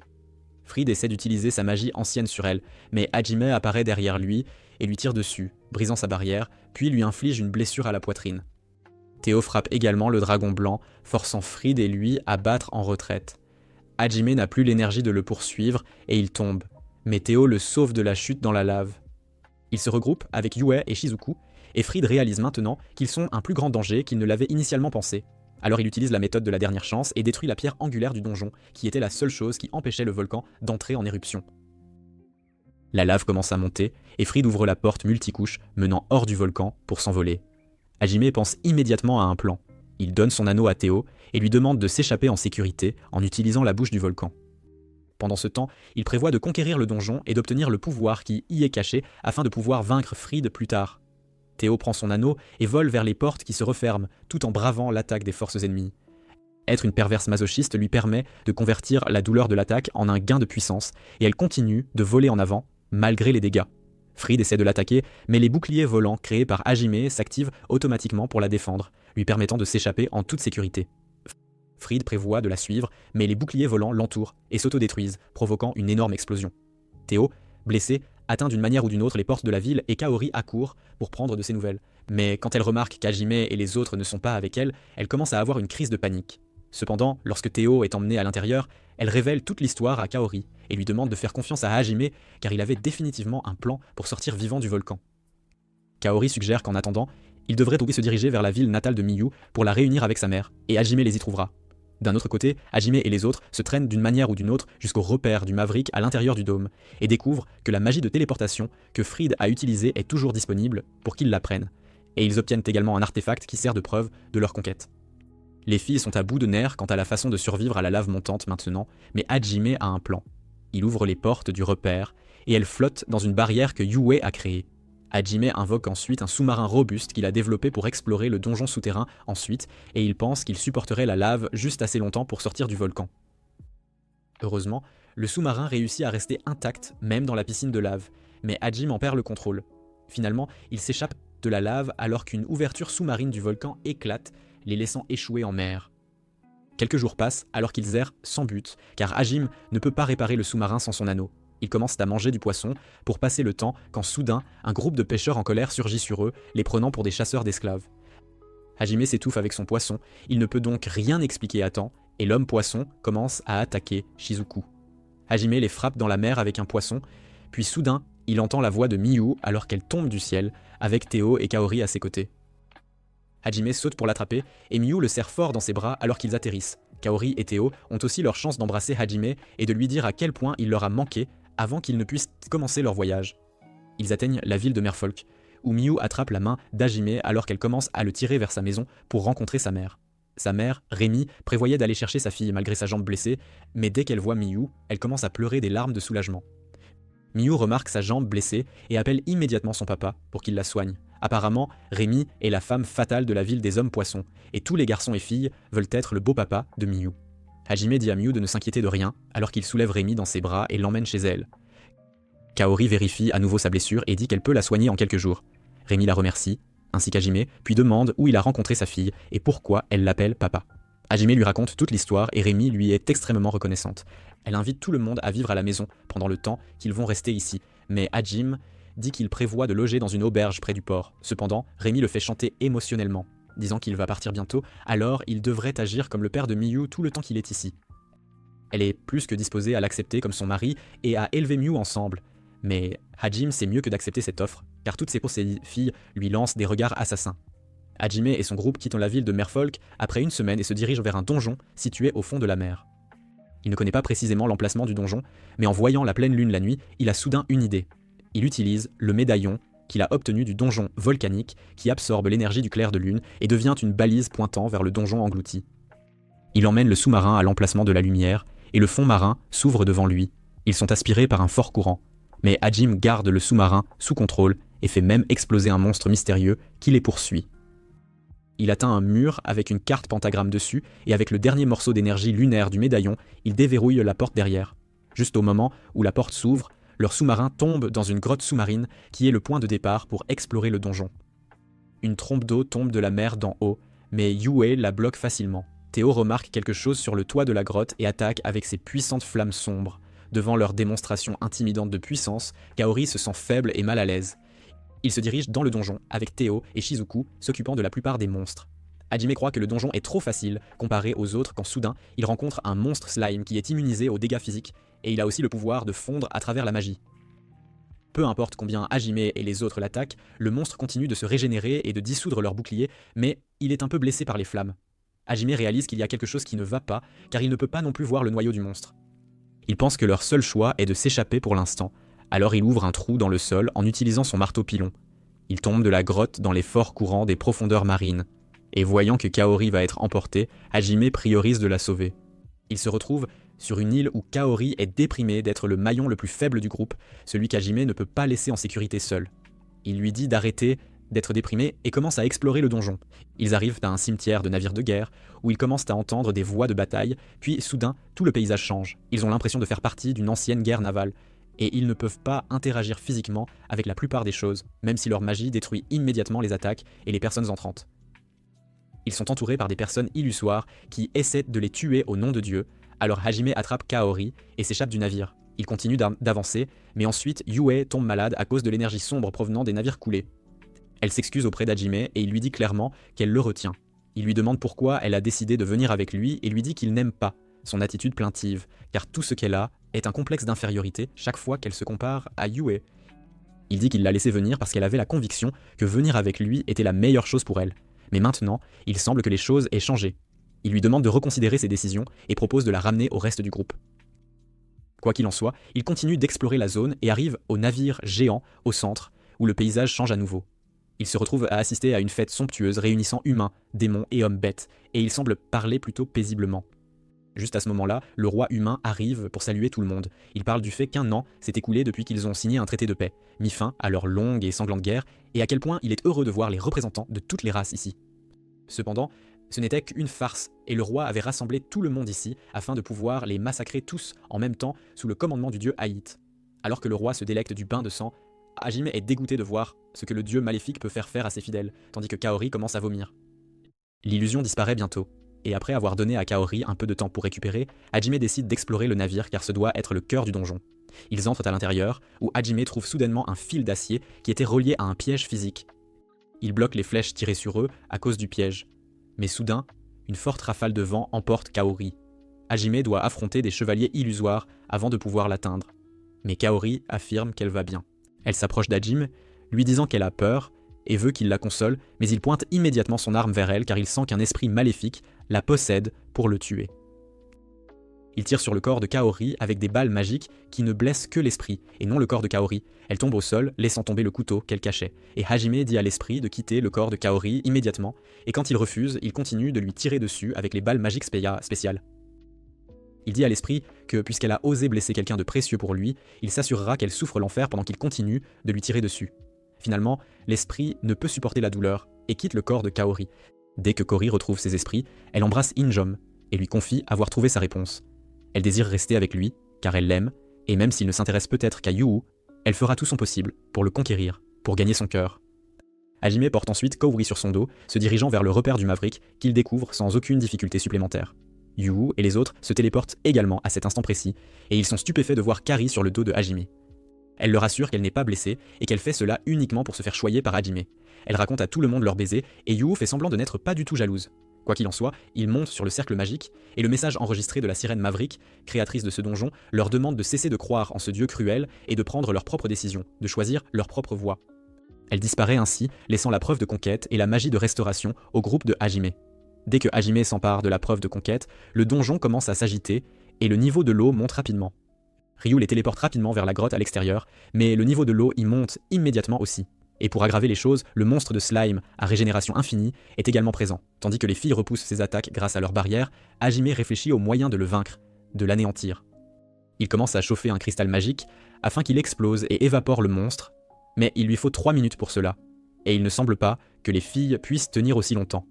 Fried essaie d'utiliser sa magie ancienne sur elle, mais Hajime apparaît derrière lui et lui tire dessus, brisant sa barrière, puis lui inflige une blessure à la poitrine. Théo frappe également le dragon blanc, forçant Fried et lui à battre en retraite. Hajime n'a plus l'énergie de le poursuivre et il tombe, mais Théo le sauve de la chute dans la lave. Il se regroupe avec Yue et Shizuku, et Fried réalise maintenant qu'ils sont un plus grand danger qu'il ne l'avait initialement pensé. Alors il utilise la méthode de la dernière chance et détruit la pierre angulaire du donjon, qui était la seule chose qui empêchait le volcan d'entrer en éruption. La lave commence à monter, et Fried ouvre la porte multicouche menant hors du volcan pour s'envoler. Hajime pense immédiatement à un plan. Il donne son anneau à Théo et lui demande de s'échapper en sécurité en utilisant la bouche du volcan. Pendant ce temps, il prévoit de conquérir le donjon et d'obtenir le pouvoir qui y est caché afin de pouvoir vaincre Fried plus tard. Théo prend son anneau et vole vers les portes qui se referment, tout en bravant l'attaque des forces ennemies. Être une perverse masochiste lui permet de convertir la douleur de l'attaque en un gain de puissance, et elle continue de voler en avant, malgré les dégâts. Fried essaie de l'attaquer, mais les boucliers volants créés par Hajime s'activent automatiquement pour la défendre, lui permettant de s'échapper en toute sécurité. Fried prévoit de la suivre, mais les boucliers volants l'entourent et s'autodétruisent, provoquant une énorme explosion. Théo, blessé, atteint d'une manière ou d'une autre les portes de la ville et Kaori accourt pour prendre de ses nouvelles. Mais quand elle remarque qu'Hajime et les autres ne sont pas avec elle, elle commence à avoir une crise de panique. Cependant, lorsque Théo est emmené à l'intérieur, elle révèle toute l'histoire à Kaori et lui demande de faire confiance à Hajime car il avait définitivement un plan pour sortir vivant du volcan. Kaori suggère qu'en attendant, il devrait donc se diriger vers la ville natale de Miyu pour la réunir avec sa mère, et Hajime les y trouvera. D'un autre côté, Hajime et les autres se traînent d'une manière ou d'une autre jusqu'au repère du Maverick à l'intérieur du dôme, et découvrent que la magie de téléportation que Fried a utilisée est toujours disponible pour qu'ils la prennent, et ils obtiennent également un artefact qui sert de preuve de leur conquête. Les filles sont à bout de nerfs quant à la façon de survivre à la lave montante maintenant, mais Hajime a un plan. Il ouvre les portes du repère, et elles flottent dans une barrière que Yue a créée. Hajime invoque ensuite un sous-marin robuste qu'il a développé pour explorer le donjon souterrain ensuite, et il pense qu'il supporterait la lave juste assez longtemps pour sortir du volcan. Heureusement, le sous-marin réussit à rester intact même dans la piscine de lave, mais Hajime en perd le contrôle. Finalement, il s'échappe de la lave alors qu'une ouverture sous-marine du volcan éclate, les laissant échouer en mer. Quelques jours passent alors qu'ils errent sans but, car Hajime ne peut pas réparer le sous-marin sans son anneau. Ils commencent à manger du poisson pour passer le temps quand soudain, un groupe de pêcheurs en colère surgit sur eux, les prenant pour des chasseurs d'esclaves. Hajime s'étouffe avec son poisson, il ne peut donc rien expliquer à temps, et l'homme poisson commence à attaquer Shizuku. Hajime les frappe dans la mer avec un poisson, puis soudain, il entend la voix de Miyu alors qu'elle tombe du ciel, avec Teo et Kaori à ses côtés. Hajime saute pour l'attraper, et Miyu le serre fort dans ses bras alors qu'ils atterrissent. Kaori et Teo ont aussi leur chance d'embrasser Hajime et de lui dire à quel point il leur a manqué avant qu'ils ne puissent commencer leur voyage. Ils atteignent la ville de Merfolk, où Miyu attrape la main d'Hajime alors qu'elle commence à le tirer vers sa maison pour rencontrer sa mère. Sa mère, Rémi, prévoyait d'aller chercher sa fille malgré sa jambe blessée, mais dès qu'elle voit Miyu, elle commence à pleurer des larmes de soulagement. Miyu remarque sa jambe blessée et appelle immédiatement son papa pour qu'il la soigne. Apparemment, Rémi est la femme fatale de la ville des hommes poissons, et tous les garçons et filles veulent être le beau papa de Miyu. Hajime dit à Miyu de ne s'inquiéter de rien, alors qu'il soulève Rémi dans ses bras et l'emmène chez elle. Kaori vérifie à nouveau sa blessure et dit qu'elle peut la soigner en quelques jours. Rémi la remercie, ainsi qu'Hajime, puis demande où il a rencontré sa fille et pourquoi elle l'appelle papa. Hajime lui raconte toute l'histoire et Rémi lui est extrêmement reconnaissante. Elle invite tout le monde à vivre à la maison pendant le temps qu'ils vont rester ici, mais Hajime dit qu'il prévoit de loger dans une auberge près du port. Cependant, Rémi le fait chanter émotionnellement, disant qu'il va partir bientôt, alors il devrait agir comme le père de Miyu tout le temps qu'il est ici. Elle est plus que disposée à l'accepter comme son mari et à élever Miyu ensemble. Mais Hajime sait mieux que d'accepter cette offre, car toutes ses filles lui lancent des regards assassins. Hajime et son groupe quittent la ville de Merfolk après une semaine et se dirigent vers un donjon situé au fond de la mer. Il ne connaît pas précisément l'emplacement du donjon, mais en voyant la pleine lune la nuit, il a soudain une idée. Il utilise le médaillon qu'il a obtenu du donjon volcanique qui absorbe l'énergie du clair de lune et devient une balise pointant vers le donjon englouti. Il emmène le sous-marin à l'emplacement de la lumière et le fond marin s'ouvre devant lui. Ils sont aspirés par un fort courant, mais Hajime garde le sous-marin sous contrôle et fait même exploser un monstre mystérieux qui les poursuit. Il atteint un mur avec une carte pentagramme dessus et avec le dernier morceau d'énergie lunaire du médaillon, il déverrouille la porte derrière. Juste au moment où la porte s'ouvre, leur sous-marin tombe dans une grotte sous-marine qui est le point de départ pour explorer le donjon. Une trompe d'eau tombe de la mer d'en haut, mais Yue la bloque facilement. Théo remarque quelque chose sur le toit de la grotte et attaque avec ses puissantes flammes sombres. Devant leur démonstration intimidante de puissance, Kaori se sent faible et mal à l'aise. Il se dirige dans le donjon avec Théo et Shizuku s'occupant de la plupart des monstres. Hajime croit que le donjon est trop facile comparé aux autres quand soudain il rencontre un monstre slime qui est immunisé aux dégâts physiques et il a aussi le pouvoir de fondre à travers la magie. Peu importe combien Hajime et les autres l'attaquent, le monstre continue de se régénérer et de dissoudre leur bouclier, mais il est un peu blessé par les flammes. Hajime réalise qu'il y a quelque chose qui ne va pas car il ne peut pas non plus voir le noyau du monstre. Il pense que leur seul choix est de s'échapper pour l'instant. Alors il ouvre un trou dans le sol en utilisant son marteau pilon. Il tombe de la grotte dans les forts courants des profondeurs marines. Et voyant que Kaori va être emportée, Hajime priorise de la sauver. Il se retrouve sur une île où Kaori est déprimé d'être le maillon le plus faible du groupe, celui qu'Hajime ne peut pas laisser en sécurité seul. Il lui dit d'arrêter d'être déprimé et commence à explorer le donjon. Ils arrivent à un cimetière de navires de guerre où ils commencent à entendre des voix de bataille, puis soudain tout le paysage change. Ils ont l'impression de faire partie d'une ancienne guerre navale. Et ils ne peuvent pas interagir physiquement avec la plupart des choses, même si leur magie détruit immédiatement les attaques et les personnes entrantes. Ils sont entourés par des personnes illusoires qui essaient de les tuer au nom de Dieu, alors Hajime attrape Kaori et s'échappe du navire. Il continue d'avancer, mais ensuite Yue tombe malade à cause de l'énergie sombre provenant des navires coulés. Elle s'excuse auprès d'Hajime et il lui dit clairement qu'elle le retient. Il lui demande pourquoi elle a décidé de venir avec lui et lui dit qu'il n'aime pas son attitude plaintive, car tout ce qu'elle a est un complexe d'infériorité chaque fois qu'elle se compare à Yue. Il dit qu'il l'a laissée venir parce qu'elle avait la conviction que venir avec lui était la meilleure chose pour elle. Mais maintenant, il semble que les choses aient changé. Il lui demande de reconsidérer ses décisions et propose de la ramener au reste du groupe. Quoi qu'il en soit, il continue d'explorer la zone et arrive au navire géant au centre, où le paysage change à nouveau. Il se retrouve à assister à une fête somptueuse réunissant humains, démons et hommes bêtes, et il semble parler plutôt paisiblement. Juste à ce moment-là, le roi humain arrive pour saluer tout le monde. Il parle du fait qu'un an s'est écoulé depuis qu'ils ont signé un traité de paix, mis fin à leur longue et sanglante guerre, et à quel point il est heureux de voir les représentants de toutes les races ici. Cependant, ce n'était qu'une farce, et le roi avait rassemblé tout le monde ici afin de pouvoir les massacrer tous en même temps sous le commandement du dieu Haït. Alors que le roi se délecte du bain de sang, Hajime est dégoûté de voir ce que le dieu maléfique peut faire à ses fidèles, tandis que Kaori commence à vomir. L'illusion disparaît bientôt, et après avoir donné à Kaori un peu de temps pour récupérer, Hajime décide d'explorer le navire car ce doit être le cœur du donjon. Ils entrent à l'intérieur, où Hajime trouve soudainement un fil d'acier qui était relié à un piège physique. Il bloque les flèches tirées sur eux à cause du piège. Mais soudain, une forte rafale de vent emporte Kaori. Hajime doit affronter des chevaliers illusoires avant de pouvoir l'atteindre. Mais Kaori affirme qu'elle va bien. Elle s'approche d'Hajime, lui disant qu'elle a peur et veut qu'il la console, mais il pointe immédiatement son arme vers elle car il sent qu'un esprit maléfique la possède pour le tuer. Il tire sur le corps de Kaori avec des balles magiques qui ne blessent que l'esprit et non le corps de Kaori. Elle tombe au sol, laissant tomber le couteau qu'elle cachait. Et Hajime dit à l'esprit de quitter le corps de Kaori immédiatement, et quand il refuse, il continue de lui tirer dessus avec les balles magiques spéciales. Il dit à l'esprit que puisqu'elle a osé blesser quelqu'un de précieux pour lui, il s'assurera qu'elle souffre l'enfer pendant qu'il continue de lui tirer dessus. Finalement, l'esprit ne peut supporter la douleur et quitte le corps de Kaori. Dès que Kaori retrouve ses esprits, elle embrasse Injom et lui confie avoir trouvé sa réponse. Elle désire rester avec lui, car elle l'aime, et même s'il ne s'intéresse peut-être qu'à Yuu, elle fera tout son possible pour le conquérir, pour gagner son cœur. Hajime porte ensuite Kaori sur son dos, se dirigeant vers le repère du Maverick, qu'il découvre sans aucune difficulté supplémentaire. Yuu et les autres se téléportent également à cet instant précis, et ils sont stupéfaits de voir Kari sur le dos de Hajime. Elle leur assure qu'elle n'est pas blessée, et qu'elle fait cela uniquement pour se faire choyer par Hajime. Elle raconte à tout le monde leur baiser, et Yuu fait semblant de n'être pas du tout jalouse. Quoi qu'il en soit, ils montent sur le cercle magique, et le message enregistré de la sirène Maverick, créatrice de ce donjon, leur demande de cesser de croire en ce dieu cruel et de prendre leurs propres décisions, de choisir leur propre voie. Elle disparaît ainsi, laissant la preuve de conquête et la magie de restauration au groupe de Hajime. Dès que Hajime s'empare de la preuve de conquête, le donjon commence à s'agiter, et le niveau de l'eau monte rapidement. Ryu les téléporte rapidement vers la grotte à l'extérieur, mais le niveau de l'eau y monte immédiatement aussi. Et pour aggraver les choses, le monstre de slime à régénération infinie est également présent. Tandis que les filles repoussent ses attaques grâce à leur barrière, Hajime réfléchit au moyen de le vaincre, de l'anéantir. Il commence à chauffer un cristal magique afin qu'il explose et évapore le monstre, mais il lui faut 3 minutes pour cela, et il ne semble pas que les filles puissent tenir aussi longtemps.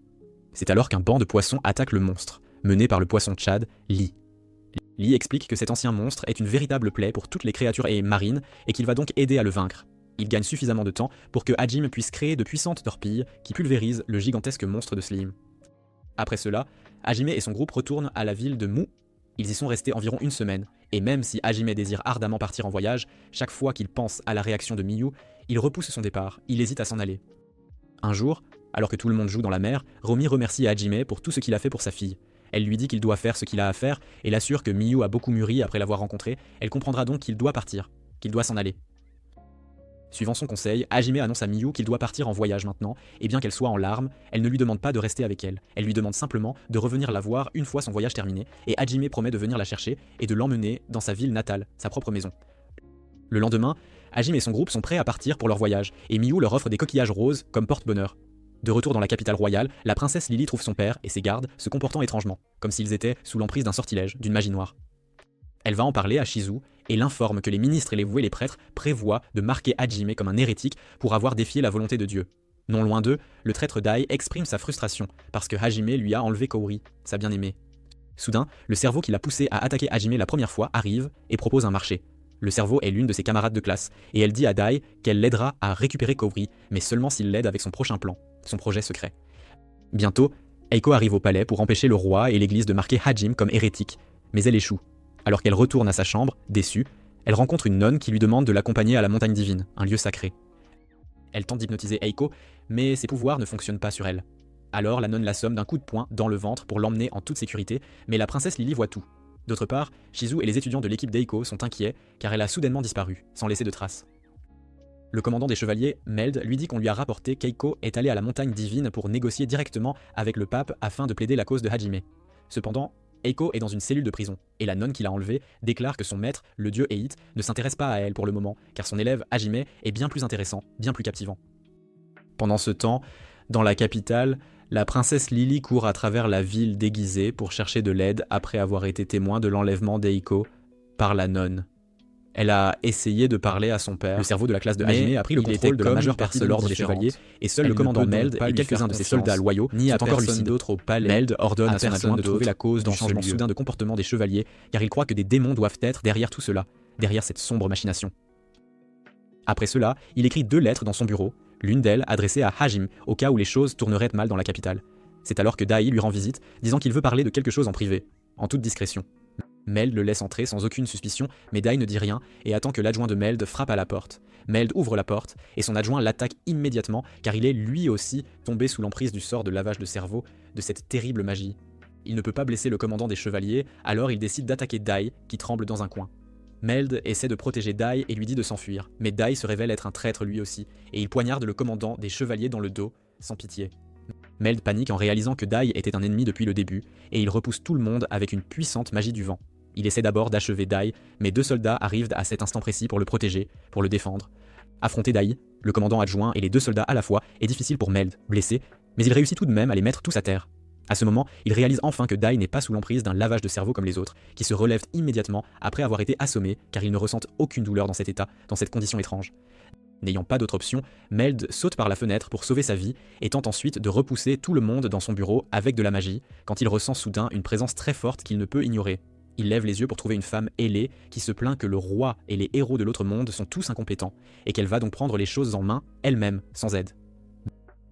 C'est alors qu'un banc de poissons attaque le monstre, mené par le poisson Chad, Lee. Lee explique que cet ancien monstre est une véritable plaie pour toutes les créatures marines et qu'il va donc aider à le vaincre. Il gagne suffisamment de temps pour que Hajime puisse créer de puissantes torpilles qui pulvérisent le gigantesque monstre de slime. Après cela, Hajime et son groupe retournent à la ville de Mu. Ils y sont restés environ 1 semaine, et même si Hajime désire ardemment partir en voyage, chaque fois qu'il pense à la réaction de Miyu, il repousse son départ, il hésite à s'en aller. Un jour, alors que tout le monde joue dans la mer, Romi remercie Hajime pour tout ce qu'il a fait pour sa fille. Elle lui dit qu'il doit faire ce qu'il a à faire et l'assure que Miyu a beaucoup mûri après l'avoir rencontré. Elle comprendra donc qu'il doit partir, qu'il doit s'en aller. Suivant son conseil, Hajime annonce à Miyu qu'il doit partir en voyage maintenant, et bien qu'elle soit en larmes, elle ne lui demande pas de rester avec elle. Elle lui demande simplement de revenir la voir une fois son voyage terminé, et Hajime promet de venir la chercher et de l'emmener dans sa ville natale, sa propre maison. Le lendemain, Hajime et son groupe sont prêts à partir pour leur voyage, et Miyu leur offre des coquillages roses comme porte-bonheur. De retour dans la capitale royale, la princesse Lily trouve son père et ses gardes se comportant étrangement, comme s'ils étaient sous l'emprise d'un sortilège, d'une magie noire. Elle va en parler à Shizu et l'informe que les ministres et les prêtres prévoient de marquer Hajime comme un hérétique pour avoir défié la volonté de Dieu. Non loin d'eux, le traître Dai exprime sa frustration parce que Hajime lui a enlevé Kaori, sa bien-aimée. Soudain, le cerveau qui l'a poussé à attaquer Hajime la première fois arrive et propose un marché. Le cerveau est l'une de ses camarades de classe et elle dit à Dai qu'elle l'aidera à récupérer Kaori, mais seulement s'il l'aide avec son prochain plan, son projet secret. Bientôt, Eiko arrive au palais pour empêcher le roi et l'église de marquer Hajime comme hérétique, mais elle échoue. Alors qu'elle retourne à sa chambre, déçue, elle rencontre une nonne qui lui demande de l'accompagner à la montagne divine, un lieu sacré. Elle tente d'hypnotiser Eiko, mais ses pouvoirs ne fonctionnent pas sur elle. Alors la nonne l'assomme d'un coup de poing dans le ventre pour l'emmener en toute sécurité, mais la princesse Lily voit tout. D'autre part, Shizu et les étudiants de l'équipe d'Eiko sont inquiets car elle a soudainement disparu, sans laisser de traces. Le commandant des chevaliers, Meld, lui dit qu'on lui a rapporté qu'Eiko est allé à la montagne divine pour négocier directement avec le pape afin de plaider la cause de Hajime. Cependant, Eiko est dans une cellule de prison, et la nonne qui l'a enlevée déclare que son maître, le dieu Eit, ne s'intéresse pas à elle pour le moment, car son élève Hajime est bien plus intéressant, bien plus captivant. Pendant ce temps, dans la capitale, la princesse Lily court à travers la ville déguisée pour chercher de l'aide après avoir été témoin de l'enlèvement d'Eiko par la nonne. Elle a essayé de parler à son père. Le cerveau de la classe de Hajime a pris le contrôle de la majeure partie de l'ordre des chevaliers, et seul le commandant Meld et quelques-uns de ses soldats loyaux sont encore lucides. D'autres au palais. Meld ordonne à son adjoint de trouver la cause du changement soudain de comportement des chevaliers, car il croit que des démons doivent être derrière tout cela, derrière cette sombre machination. Après cela, il écrit 2 lettres dans son bureau, l'une d'elles adressée à Hajime au cas où les choses tourneraient mal dans la capitale. C'est alors que Dai lui rend visite, disant qu'il veut parler de quelque chose en privé, en toute discrétion. Meld le laisse entrer sans aucune suspicion, mais Dai ne dit rien et attend que l'adjoint de Meld frappe à la porte. Meld ouvre la porte et son adjoint l'attaque immédiatement car il est lui aussi tombé sous l'emprise du sort de lavage de cerveau de cette terrible magie. Il ne peut pas blesser le commandant des chevaliers, alors il décide d'attaquer Dai qui tremble dans un coin. Meld essaie de protéger Dai et lui dit de s'enfuir, mais Dai se révèle être un traître lui aussi, et il poignarde le commandant des chevaliers dans le dos, sans pitié. Meld panique en réalisant que Dai était un ennemi depuis le début, et il repousse tout le monde avec une puissante magie du vent. Il essaie d'abord d'achever Dai, mais 2 soldats arrivent à cet instant précis pour le protéger, pour le défendre. Affronter Dai, le commandant adjoint et les 2 soldats à la fois, est difficile pour Meld, blessé, mais il réussit tout de même à les mettre tous à terre. À ce moment, il réalise enfin que Dai n'est pas sous l'emprise d'un lavage de cerveau comme les autres, qui se relèvent immédiatement après avoir été assommés car ils ne ressentent aucune douleur dans cet état, dans cette condition étrange. N'ayant pas d'autre option, Meld saute par la fenêtre pour sauver sa vie et tente ensuite de repousser tout le monde dans son bureau avec de la magie, quand il ressent soudain une présence très forte qu'il ne peut ignorer. Il lève les yeux pour trouver une femme ailée qui se plaint que le roi et les héros de l'autre monde sont tous incompétents, et qu'elle va donc prendre les choses en main, elle-même, sans aide.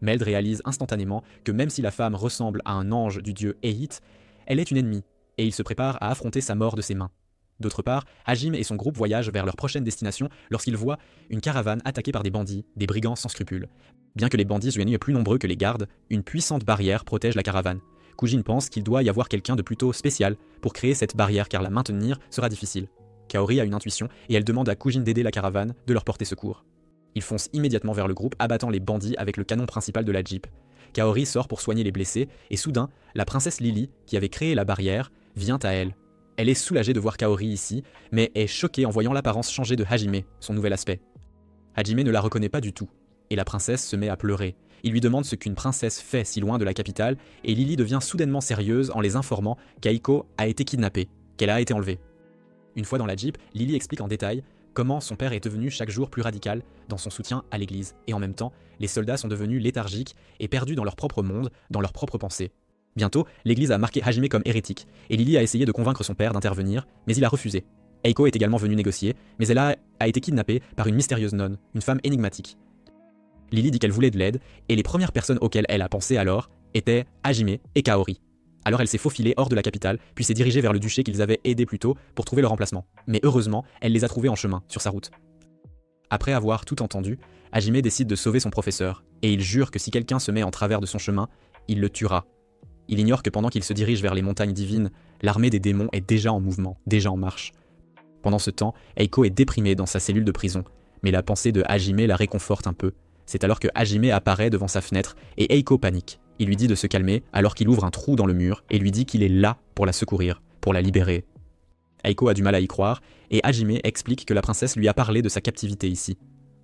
Meld réalise instantanément que même si la femme ressemble à un ange du dieu Ehit, elle est une ennemie, et il se prépare à affronter sa mort de ses mains. D'autre part, Hajime et son groupe voyagent vers leur prochaine destination lorsqu'ils voient une caravane attaquée par des bandits, des brigands sans scrupules. Bien que les bandits soient plus nombreux que les gardes, une puissante barrière protège la caravane. Kujin pense qu'il doit y avoir quelqu'un de plutôt spécial pour créer cette barrière car la maintenir sera difficile. Kaori a une intuition et elle demande à Kujin d'aider la caravane, de leur porter secours. Il fonce immédiatement vers le groupe, abattant les bandits avec le canon principal de la Jeep. Kaori sort pour soigner les blessés, et soudain, la princesse Lily, qui avait créé la barrière, vient à elle. Elle est soulagée de voir Kaori ici, mais est choquée en voyant l'apparence changée de Hajime, son nouvel aspect. Hajime ne la reconnaît pas du tout, et la princesse se met à pleurer. Il lui demande ce qu'une princesse fait si loin de la capitale, et Lily devient soudainement sérieuse en les informant qu'Aiko a été kidnappée, qu'elle a été enlevée. Une fois dans la Jeep, Lily explique en détail comment son père est devenu chaque jour plus radical dans son soutien à l'église, et en même temps, les soldats sont devenus léthargiques et perdus dans leur propre monde, dans leurs propres pensées. Bientôt, l'église a marqué Hajime comme hérétique, et Lily a essayé de convaincre son père d'intervenir, mais il a refusé. Eiko est également venue négocier, mais elle a été kidnappée par une mystérieuse nonne, une femme énigmatique. Lily dit qu'elle voulait de l'aide, et les premières personnes auxquelles elle a pensé alors étaient Hajime et Kaori. Alors elle s'est faufilée hors de la capitale, puis s'est dirigée vers le duché qu'ils avaient aidé plus tôt pour trouver leur emplacement. Mais heureusement, elle les a trouvés en chemin, sur sa route. Après avoir tout entendu, Hajime décide de sauver son professeur, et il jure que si quelqu'un se met en travers de son chemin, il le tuera. Il ignore que pendant qu'il se dirige vers les montagnes divines, l'armée des démons est déjà en mouvement, déjà en marche. Pendant ce temps, Eiko est déprimée dans sa cellule de prison, mais la pensée de Hajime la réconforte un peu. C'est alors que Hajime apparaît devant sa fenêtre, et Eiko panique. Il lui dit de se calmer alors qu'il ouvre un trou dans le mur et lui dit qu'il est là pour la secourir, pour la libérer. Eiko a du mal à y croire et Hajime explique que la princesse lui a parlé de sa captivité ici.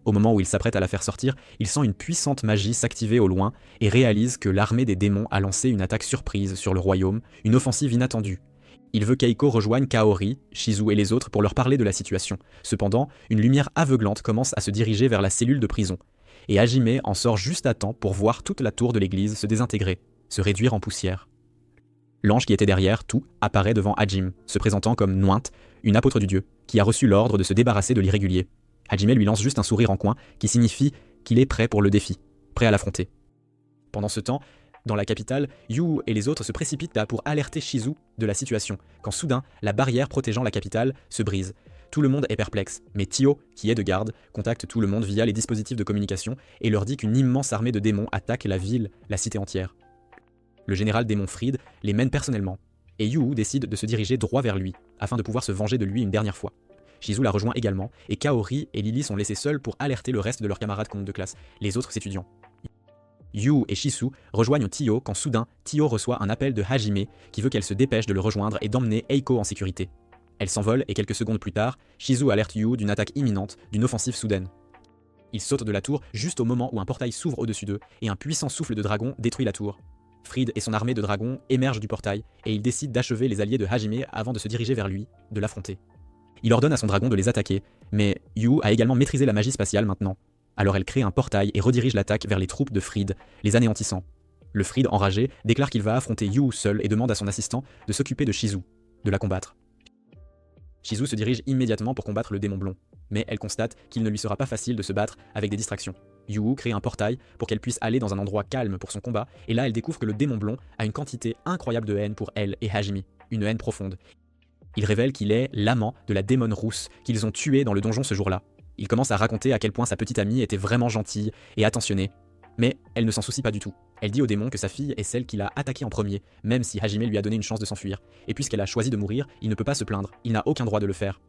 Au moment où il s'apprête à la faire sortir, il sent une puissante magie s'activer au loin et réalise que l'armée des démons a lancé une attaque surprise sur le royaume, une offensive inattendue. Il veut qu'Eiko rejoigne Kaori, Shizu et les autres pour leur parler de la situation. Cependant, une lumière aveuglante commence à se diriger vers la cellule de prison. Et Hajime en sort juste à temps pour voir toute la tour de l'église se désintégrer, se réduire en poussière. L'ange qui était derrière tout apparaît devant Hajime, se présentant comme Nwant, une apôtre du dieu, qui a reçu l'ordre de se débarrasser de l'irrégulier. Hajime lui lance juste un sourire en coin qui signifie qu'il est prêt pour le défi, prêt à l'affronter. Pendant ce temps, dans la capitale, Yu et les autres se précipitent pour alerter Shizu de la situation, quand soudain, la barrière protégeant la capitale se brise. Tout le monde est perplexe, mais Tio, qui est de garde, contacte tout le monde via les dispositifs de communication et leur dit qu'une immense armée de démons attaque la ville, la cité entière. Le général démon Fried les mène personnellement, et Yu décide de se diriger droit vers lui, afin de pouvoir se venger de lui une dernière fois. Shizu la rejoint également, et Kaori et Lily sont laissés seuls pour alerter le reste de leurs camarades de classe, les autres étudiants. Yu et Shisu rejoignent Tio quand soudain, Tio reçoit un appel de Hajime qui veut qu'elle se dépêche de le rejoindre et d'emmener Eiko en sécurité. Elle s'envole et quelques secondes plus tard, Shizu alerte Yu d'une attaque imminente, d'une offensive soudaine. Ils sautent de la tour juste au moment où un portail s'ouvre au-dessus d'eux et un puissant souffle de dragon détruit la tour. Fried et son armée de dragons émergent du portail et ils décident d'achever les alliés de Hajime avant de se diriger vers lui, de l'affronter. Il ordonne à son dragon de les attaquer, mais Yu a également maîtrisé la magie spatiale maintenant. Alors elle crée un portail et redirige l'attaque vers les troupes de Fried, les anéantissant. Le Fried, enragé, déclare qu'il va affronter Yu seul et demande à son assistant de s'occuper de Shizu, de la combattre. Shizu se dirige immédiatement pour combattre le démon blond. mais elle constate qu'il ne lui sera pas facile de se battre avec des distractions. Yu crée un portail pour qu'elle puisse aller dans un endroit calme pour son combat, et là elle découvre que le démon blond a une quantité incroyable de haine pour elle et Hajime, une haine profonde. Il révèle qu'il est l'amant de la démone rousse qu'ils ont tuée dans le donjon ce jour-là. Il commence à raconter à quel point sa petite amie était vraiment gentille et attentionnée, mais elle ne s'en soucie pas du tout. Elle dit au démon que sa fille est celle qu'il a attaquée en premier, même si Hajime lui a donné une chance de s'enfuir, et puisqu'elle a choisi de mourir, il ne peut pas se plaindre, il n'a aucun droit de le faire.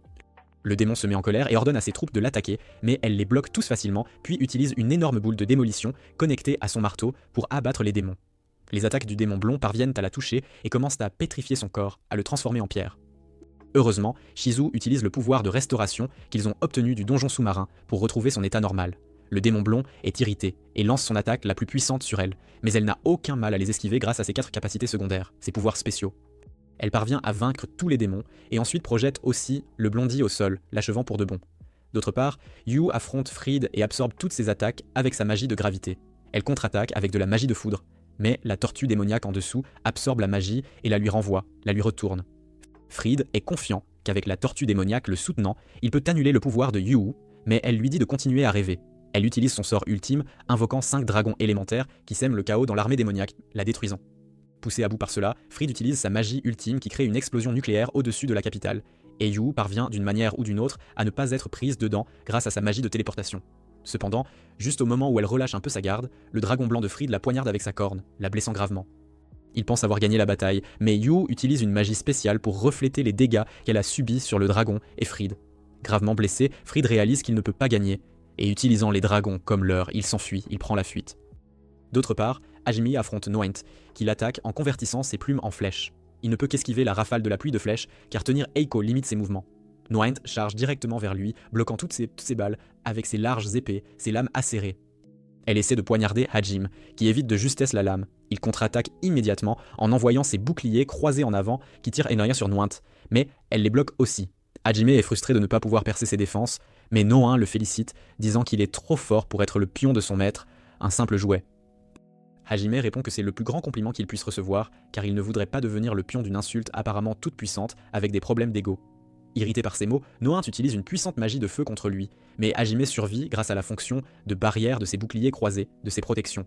Le démon se met en colère et ordonne à ses troupes de l'attaquer, mais elle les bloque tous facilement, puis utilise une énorme boule de démolition connectée à son marteau pour abattre les démons. Les attaques du démon blond parviennent à la toucher et commencent à pétrifier son corps, à le transformer en pierre. Heureusement, Shizu utilise le pouvoir de restauration qu'ils ont obtenu du donjon sous-marin pour retrouver son état normal. Le démon blond est irrité et lance son attaque la plus puissante sur elle, mais elle n'a aucun mal à les esquiver grâce à ses 4 capacités secondaires, ses pouvoirs spéciaux. Elle parvient à vaincre tous les démons et ensuite projette aussi le blondie au sol, l'achevant pour de bon. D'autre part, Yu affronte Fried et absorbe toutes ses attaques avec sa magie de gravité. Elle contre-attaque avec de la magie de foudre, mais la tortue démoniaque en dessous absorbe la magie et la lui renvoie, la lui retourne. Fried est confiant qu'avec la tortue démoniaque le soutenant, il peut annuler le pouvoir de Yu, mais elle lui dit de continuer à rêver. Elle utilise son sort ultime, invoquant 5 dragons élémentaires qui sèment le chaos dans l'armée démoniaque, la détruisant. Poussé à bout par cela, Fried utilise sa magie ultime qui crée une explosion nucléaire au-dessus de la capitale, et Yu parvient d'une manière ou d'une autre à ne pas être prise dedans grâce à sa magie de téléportation. Cependant, juste au moment où elle relâche un peu sa garde, le dragon blanc de Fried la poignarde avec sa corne, la blessant gravement. Il pense avoir gagné la bataille, mais Yu utilise une magie spéciale pour refléter les dégâts qu'elle a subis sur le dragon et Fried. Gravement blessé, Fried réalise qu'il ne peut pas gagner, et utilisant les dragons comme leur, il s'enfuit, il prend la fuite. D'autre part, Hajime affronte Noint, qui l'attaque en convertissant ses plumes en flèches. Il ne peut qu'esquiver la rafale de la pluie de flèches, car tenir Eiko limite ses mouvements. Noint charge directement vers lui, bloquant toutes ses balles avec ses larges épées, ses lames acérées. Elle essaie de poignarder Hajime, qui évite de justesse la lame. Il contre-attaque immédiatement en envoyant ses boucliers croisés en avant qui tirent rien sur Noint, mais elle les bloque aussi. Hajime est frustré de ne pas pouvoir percer ses défenses, mais Noin le félicite, disant qu'il est trop fort pour être le pion de son maître, un simple jouet. Hajime répond que c'est le plus grand compliment qu'il puisse recevoir, car il ne voudrait pas devenir le pion d'une insulte apparemment toute puissante avec des problèmes d'ego. Irrité par ces mots, Noint utilise une puissante magie de feu contre lui, mais Hajime survit grâce à la fonction de barrière de ses boucliers croisés, de ses protections.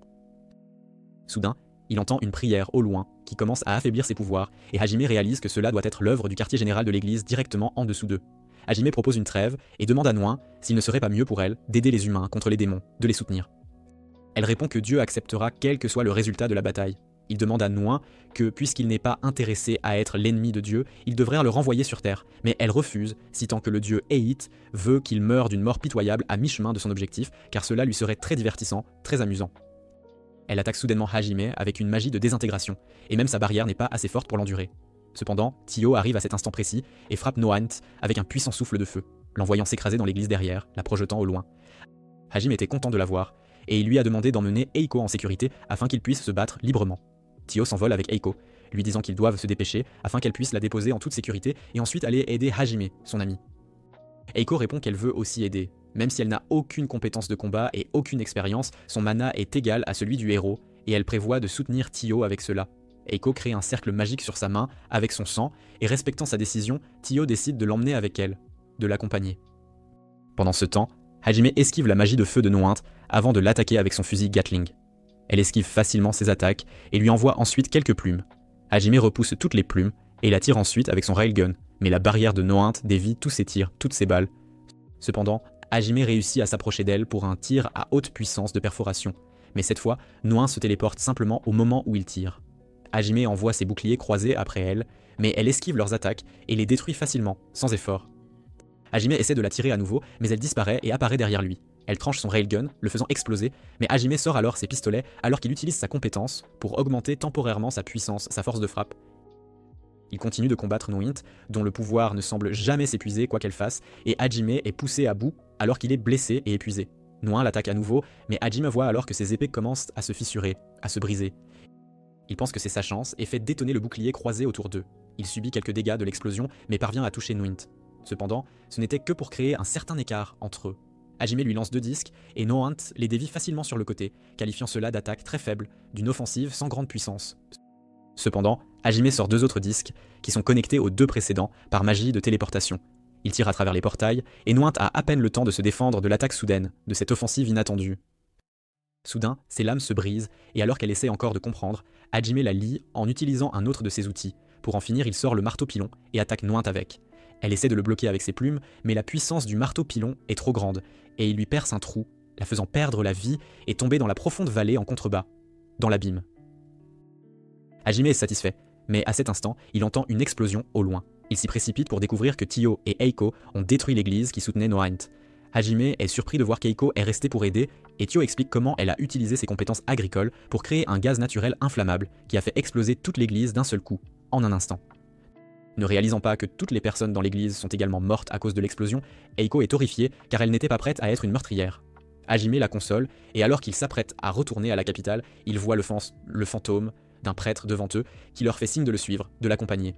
Soudain, il entend une prière au loin qui commence à affaiblir ses pouvoirs, et Hajime réalise que cela doit être l'œuvre du quartier général de l'église directement en dessous d'eux. Hajime propose une trêve et demande à Noin s'il ne serait pas mieux pour elle d'aider les humains contre les démons, de les soutenir. Elle répond que Dieu acceptera quel que soit le résultat de la bataille. Il demande à Noin que, puisqu'il n'est pas intéressé à être l'ennemi de Dieu, il devrait le renvoyer sur Terre, mais elle refuse, citant que le dieu Eit veut qu'il meure d'une mort pitoyable à mi-chemin de son objectif, car cela lui serait très divertissant, très amusant. Elle attaque soudainement Hajime avec une magie de désintégration, et même sa barrière n'est pas assez forte pour l'endurer. Cependant, Tio arrive à cet instant précis et frappe Noant avec un puissant souffle de feu, l'envoyant s'écraser dans l'église derrière, la projetant au loin. Hajime était content de la voir, et il lui a demandé d'emmener Eiko en sécurité afin qu'il puisse se battre librement. Tio s'envole avec Eiko, lui disant qu'ils doivent se dépêcher afin qu'elle puisse la déposer en toute sécurité et ensuite aller aider Hajime, son ami. Eiko répond qu'elle veut aussi aider. Même si elle n'a aucune compétence de combat et aucune expérience, son mana est égal à celui du héros, et elle prévoit de soutenir Tio avec cela. Eiko crée un cercle magique sur sa main avec son sang, et respectant sa décision, Tio décide de l'emmener avec elle, de l'accompagner. Pendant ce temps, Hajime esquive la magie de feu de Noint avant de l'attaquer avec son fusil Gatling. Elle esquive facilement ses attaques et lui envoie ensuite quelques plumes. Hajime repousse toutes les plumes et la tire ensuite avec son railgun, mais la barrière de Noint dévie tous ses tirs, toutes ses balles. Cependant, Hajime réussit à s'approcher d'elle pour un tir à haute puissance de perforation, mais cette fois, Noint se téléporte simplement au moment où il tire. Hajime envoie ses boucliers croisés après elle, mais elle esquive leurs attaques et les détruit facilement, sans effort. Hajime essaie de la tirer à nouveau, mais elle disparaît et apparaît derrière lui. Elle tranche son railgun, le faisant exploser, mais Hajime sort alors ses pistolets alors qu'il utilise sa compétence pour augmenter temporairement sa puissance, sa force de frappe. Il continue de combattre Noint, dont le pouvoir ne semble jamais s'épuiser quoi qu'elle fasse, et Hajime est poussé à bout alors qu'il est blessé et épuisé. Noint l'attaque à nouveau, mais Hajime voit alors que ses épées commencent à se fissurer, à se briser. Il pense que c'est sa chance et fait détonner le bouclier croisé autour d'eux. Il subit quelques dégâts de l'explosion, mais parvient à toucher Noint. Cependant, ce n'était que pour créer un certain écart entre eux. Hajime lui lance 2 disques, et Noint les dévie facilement sur le côté, qualifiant cela d'attaque très faible, d'une offensive sans grande puissance. Cependant, Hajime sort 2 autres disques, qui sont connectés aux 2 précédents par magie de téléportation. Il tire à travers les portails, et Noint a à peine le temps de se défendre de l'attaque soudaine, de cette offensive inattendue. Soudain, ses lames se brisent, et alors qu'elle essaie encore de comprendre, Hajime la lie en utilisant un autre de ses outils. Pour en finir, il sort le marteau-pilon et attaque Noint avec. Elle essaie de le bloquer avec ses plumes, mais la puissance du marteau-pilon est trop grande, et il lui perce un trou, la faisant perdre la vie et tomber dans la profonde vallée en contrebas, dans l'abîme. Hajime est satisfait, mais à cet instant, il entend une explosion au loin. Il s'y précipite pour découvrir que Tio et Eiko ont détruit l'église qui soutenait Noint. Hajime est surpris de voir qu'Eiko est restée pour aider, et Tio explique comment elle a utilisé ses compétences agricoles pour créer un gaz naturel inflammable qui a fait exploser toute l'église d'un seul coup, en un instant. Ne réalisant pas que toutes les personnes dans l'église sont également mortes à cause de l'explosion, Eiko est horrifiée car elle n'était pas prête à être une meurtrière. Hajime la console, et alors qu'ils s'apprêtent à retourner à la capitale, ils voient le fantôme d'un prêtre devant eux qui leur fait signe de le suivre, de l'accompagner.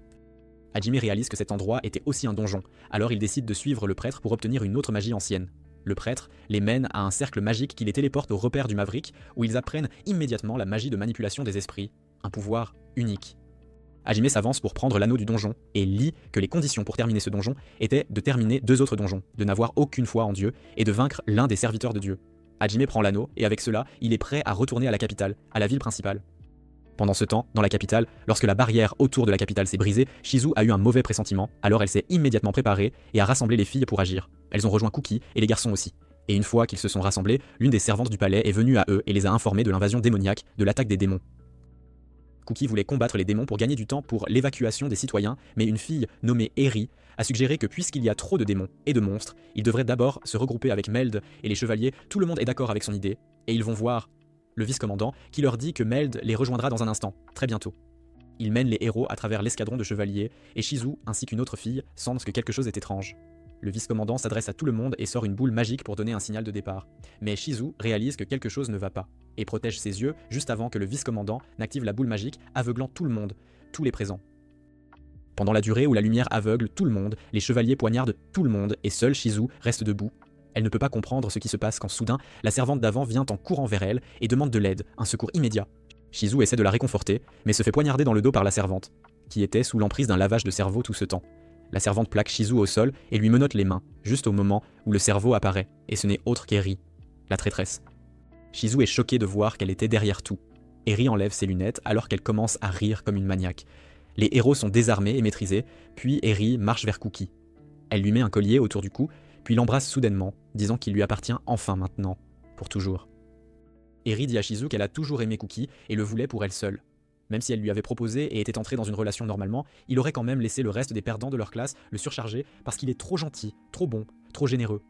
Hajime réalise que cet endroit était aussi un donjon, alors il décide de suivre le prêtre pour obtenir une autre magie ancienne. Le prêtre les mène à un cercle magique qui les téléporte au repère du Maverick, où ils apprennent immédiatement la magie de manipulation des esprits, un pouvoir unique. Hajime s'avance pour prendre l'anneau du donjon, et lit que les conditions pour terminer ce donjon étaient de terminer 2 autres donjons, de n'avoir aucune foi en Dieu, et de vaincre l'un des serviteurs de Dieu. Hajime prend l'anneau, et avec cela, il est prêt à retourner à la capitale, à la ville principale. Pendant ce temps, dans la capitale, lorsque la barrière autour de la capitale s'est brisée, Shizu a eu un mauvais pressentiment, alors elle s'est immédiatement préparée et a rassemblé les filles pour agir. Elles ont rejoint Cookie et les garçons aussi. Et une fois qu'ils se sont rassemblés, l'une des servantes du palais est venue à eux et les a informés de l'invasion démoniaque, de l'attaque des démons. Cookie voulait combattre les démons pour gagner du temps pour l'évacuation des citoyens, mais une fille nommée Eri a suggéré que puisqu'il y a trop de démons et de monstres, ils devraient d'abord se regrouper avec Meld et les chevaliers. Tout le monde est d'accord avec son idée, et ils vont voir le vice-commandant qui leur dit que Meld les rejoindra dans un instant, très bientôt. Il mène les héros à travers l'escadron de chevaliers, et Shizu ainsi qu'une autre fille sentent que quelque chose est étrange. Le vice-commandant s'adresse à tout le monde et sort une boule magique pour donner un signal de départ. Mais Shizu réalise que quelque chose ne va pas, et protège ses yeux juste avant que le vice-commandant n'active la boule magique, aveuglant tout le monde, tous les présents. Pendant la durée où la lumière aveugle tout le monde, les chevaliers poignardent tout le monde, et seule Shizu reste debout. Elle ne peut pas comprendre ce qui se passe quand soudain, la servante d'avant vient en courant vers elle et demande de l'aide, un secours immédiat. Shizu essaie de la réconforter, mais se fait poignarder dans le dos par la servante, qui était sous l'emprise d'un lavage de cerveau tout ce temps. La servante plaque Shizu au sol et lui menotte les mains, juste au moment où le cerveau apparaît, et ce n'est autre qu'Eri, la traîtresse. Shizu est choquée de voir qu'elle était derrière tout. Eri enlève ses lunettes alors qu'elle commence à rire comme une maniaque. Les héros sont désarmés et maîtrisés, puis Eri marche vers Cookie. Elle lui met un collier autour du cou, puis l'embrasse soudainement, disant qu'il lui appartient enfin maintenant, pour toujours. Eri dit à Shizu qu'elle a toujours aimé Cookie et le voulait pour elle seule. Même si elle lui avait proposé et était entrée dans une relation normalement, il aurait quand même laissé le reste des perdants de leur classe le surcharger parce qu'il est trop gentil, trop bon, trop généreux.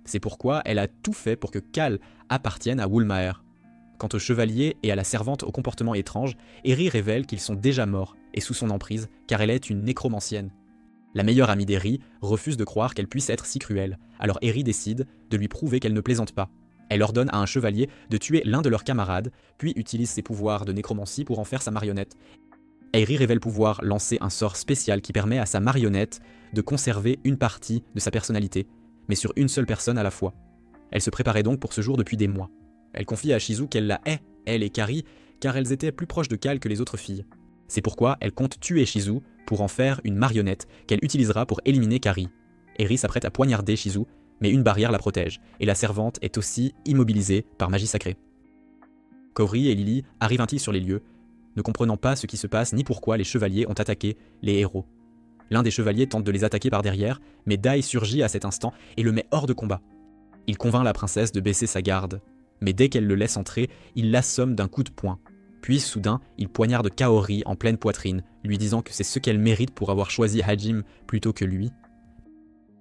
C'est pourquoi elle a tout fait pour que Cal appartienne à Wulmaer. Quant au chevalier et à la servante au comportement étrange, Eri révèle qu'ils sont déjà morts et sous son emprise, car elle est une nécromancienne. La meilleure amie d'Eri refuse de croire qu'elle puisse être si cruelle, alors Eri décide de lui prouver qu'elle ne plaisante pas. Elle ordonne à un chevalier de tuer l'un de leurs camarades, puis utilise ses pouvoirs de nécromancie pour en faire sa marionnette. Eri révèle pouvoir lancer un sort spécial qui permet à sa marionnette de conserver une partie de sa personnalité, mais sur une seule personne à la fois. Elle se préparait donc pour ce jour depuis des mois. Elle confie à Shizu qu'elle la hait, elle et Kari, car elles étaient plus proches de Cal que les autres filles. C'est pourquoi elle compte tuer Shizu pour en faire une marionnette qu'elle utilisera pour éliminer Kari. Eri s'apprête à poignarder Shizu, mais une barrière la protège, et la servante est aussi immobilisée par magie sacrée. Kaori et Lily arrivent ainsi sur les lieux, ne comprenant pas ce qui se passe ni pourquoi les chevaliers ont attaqué les héros. L'un des chevaliers tente de les attaquer par derrière, mais Dai surgit à cet instant et le met hors de combat. Il convainc la princesse de baisser sa garde, mais dès qu'elle le laisse entrer, il l'assomme d'un coup de poing. Puis soudain, il poignarde Kaori en pleine poitrine, lui disant que c'est ce qu'elle mérite pour avoir choisi Hajime plutôt que lui.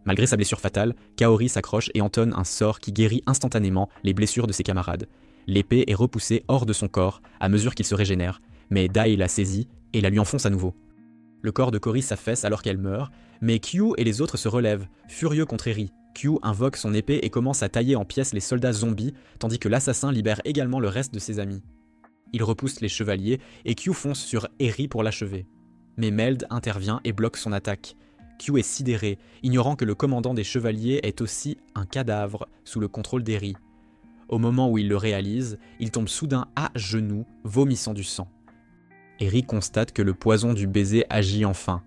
Malgré sa blessure fatale, Kaori s'accroche et entonne un sort qui guérit instantanément les blessures de ses camarades. L'épée est repoussée hors de son corps à mesure qu'il se régénère, mais Dai la saisit et la lui enfonce à nouveau. Le corps de Kaori s'affaisse alors qu'elle meurt, mais Kyu et les autres se relèvent, furieux contre Eri. Kyu invoque son épée et commence à tailler en pièces les soldats zombies, tandis que l'assassin libère également le reste de ses amis. Il repousse les chevaliers et Kyu fonce sur Eri pour l'achever. Mais Meld intervient et bloque son attaque. Kyu est sidéré, ignorant que le commandant des chevaliers est aussi un cadavre sous le contrôle d'Eri. Au moment où il le réalise, il tombe soudain à genoux, vomissant du sang. Eri constate que le poison du baiser agit enfin,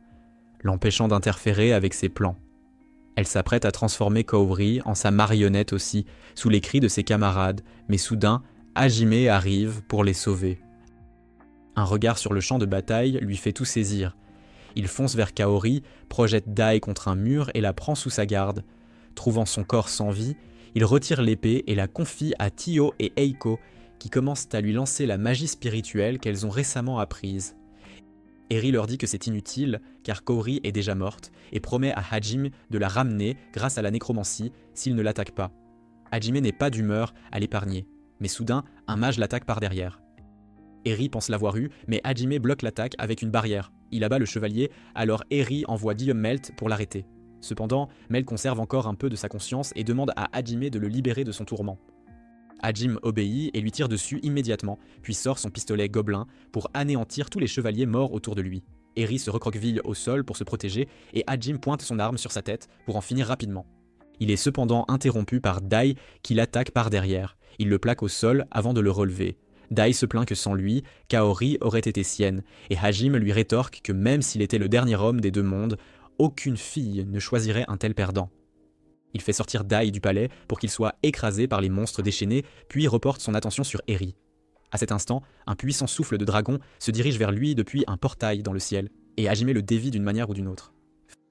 l'empêchant d'interférer avec ses plans. Elle s'apprête à transformer Kaori en sa marionnette aussi, sous les cris de ses camarades, mais soudain, Hajime arrive pour les sauver. Un regard sur le champ de bataille lui fait tout saisir. Il fonce vers Kaori, projette Dai contre un mur et la prend sous sa garde. Trouvant son corps sans vie, il retire l'épée et la confie à Tio et Eiko, qui commencent à lui lancer la magie spirituelle qu'elles ont récemment apprise. Eri leur dit que c'est inutile, car Kaori est déjà morte, et promet à Hajime de la ramener grâce à la nécromancie s'il ne l'attaque pas. Hajime n'est pas d'humeur à l'épargner, mais soudain, un mage l'attaque par derrière. Eri pense l'avoir eu, mais Hajime bloque l'attaque avec une barrière. Il abat le chevalier, alors Eri envoie Guillaume Melt pour l'arrêter. Cependant, Melt conserve encore un peu de sa conscience et demande à Hajime de le libérer de son tourment. Hajime obéit et lui tire dessus immédiatement, puis sort son pistolet gobelin pour anéantir tous les chevaliers morts autour de lui. Eri se recroqueville au sol pour se protéger et Hajime pointe son arme sur sa tête pour en finir rapidement. Il est cependant interrompu par Dai qui l'attaque par derrière. Il le plaque au sol avant de le relever. Dai se plaint que sans lui, Kaori aurait été sienne, et Hajime lui rétorque que même s'il était le dernier homme des deux mondes, aucune fille ne choisirait un tel perdant. Il fait sortir Dai du palais pour qu'il soit écrasé par les monstres déchaînés, puis reporte son attention sur Eri. À cet instant, un puissant souffle de dragon se dirige vers lui depuis un portail dans le ciel, et Hajime le dévie d'une manière ou d'une autre.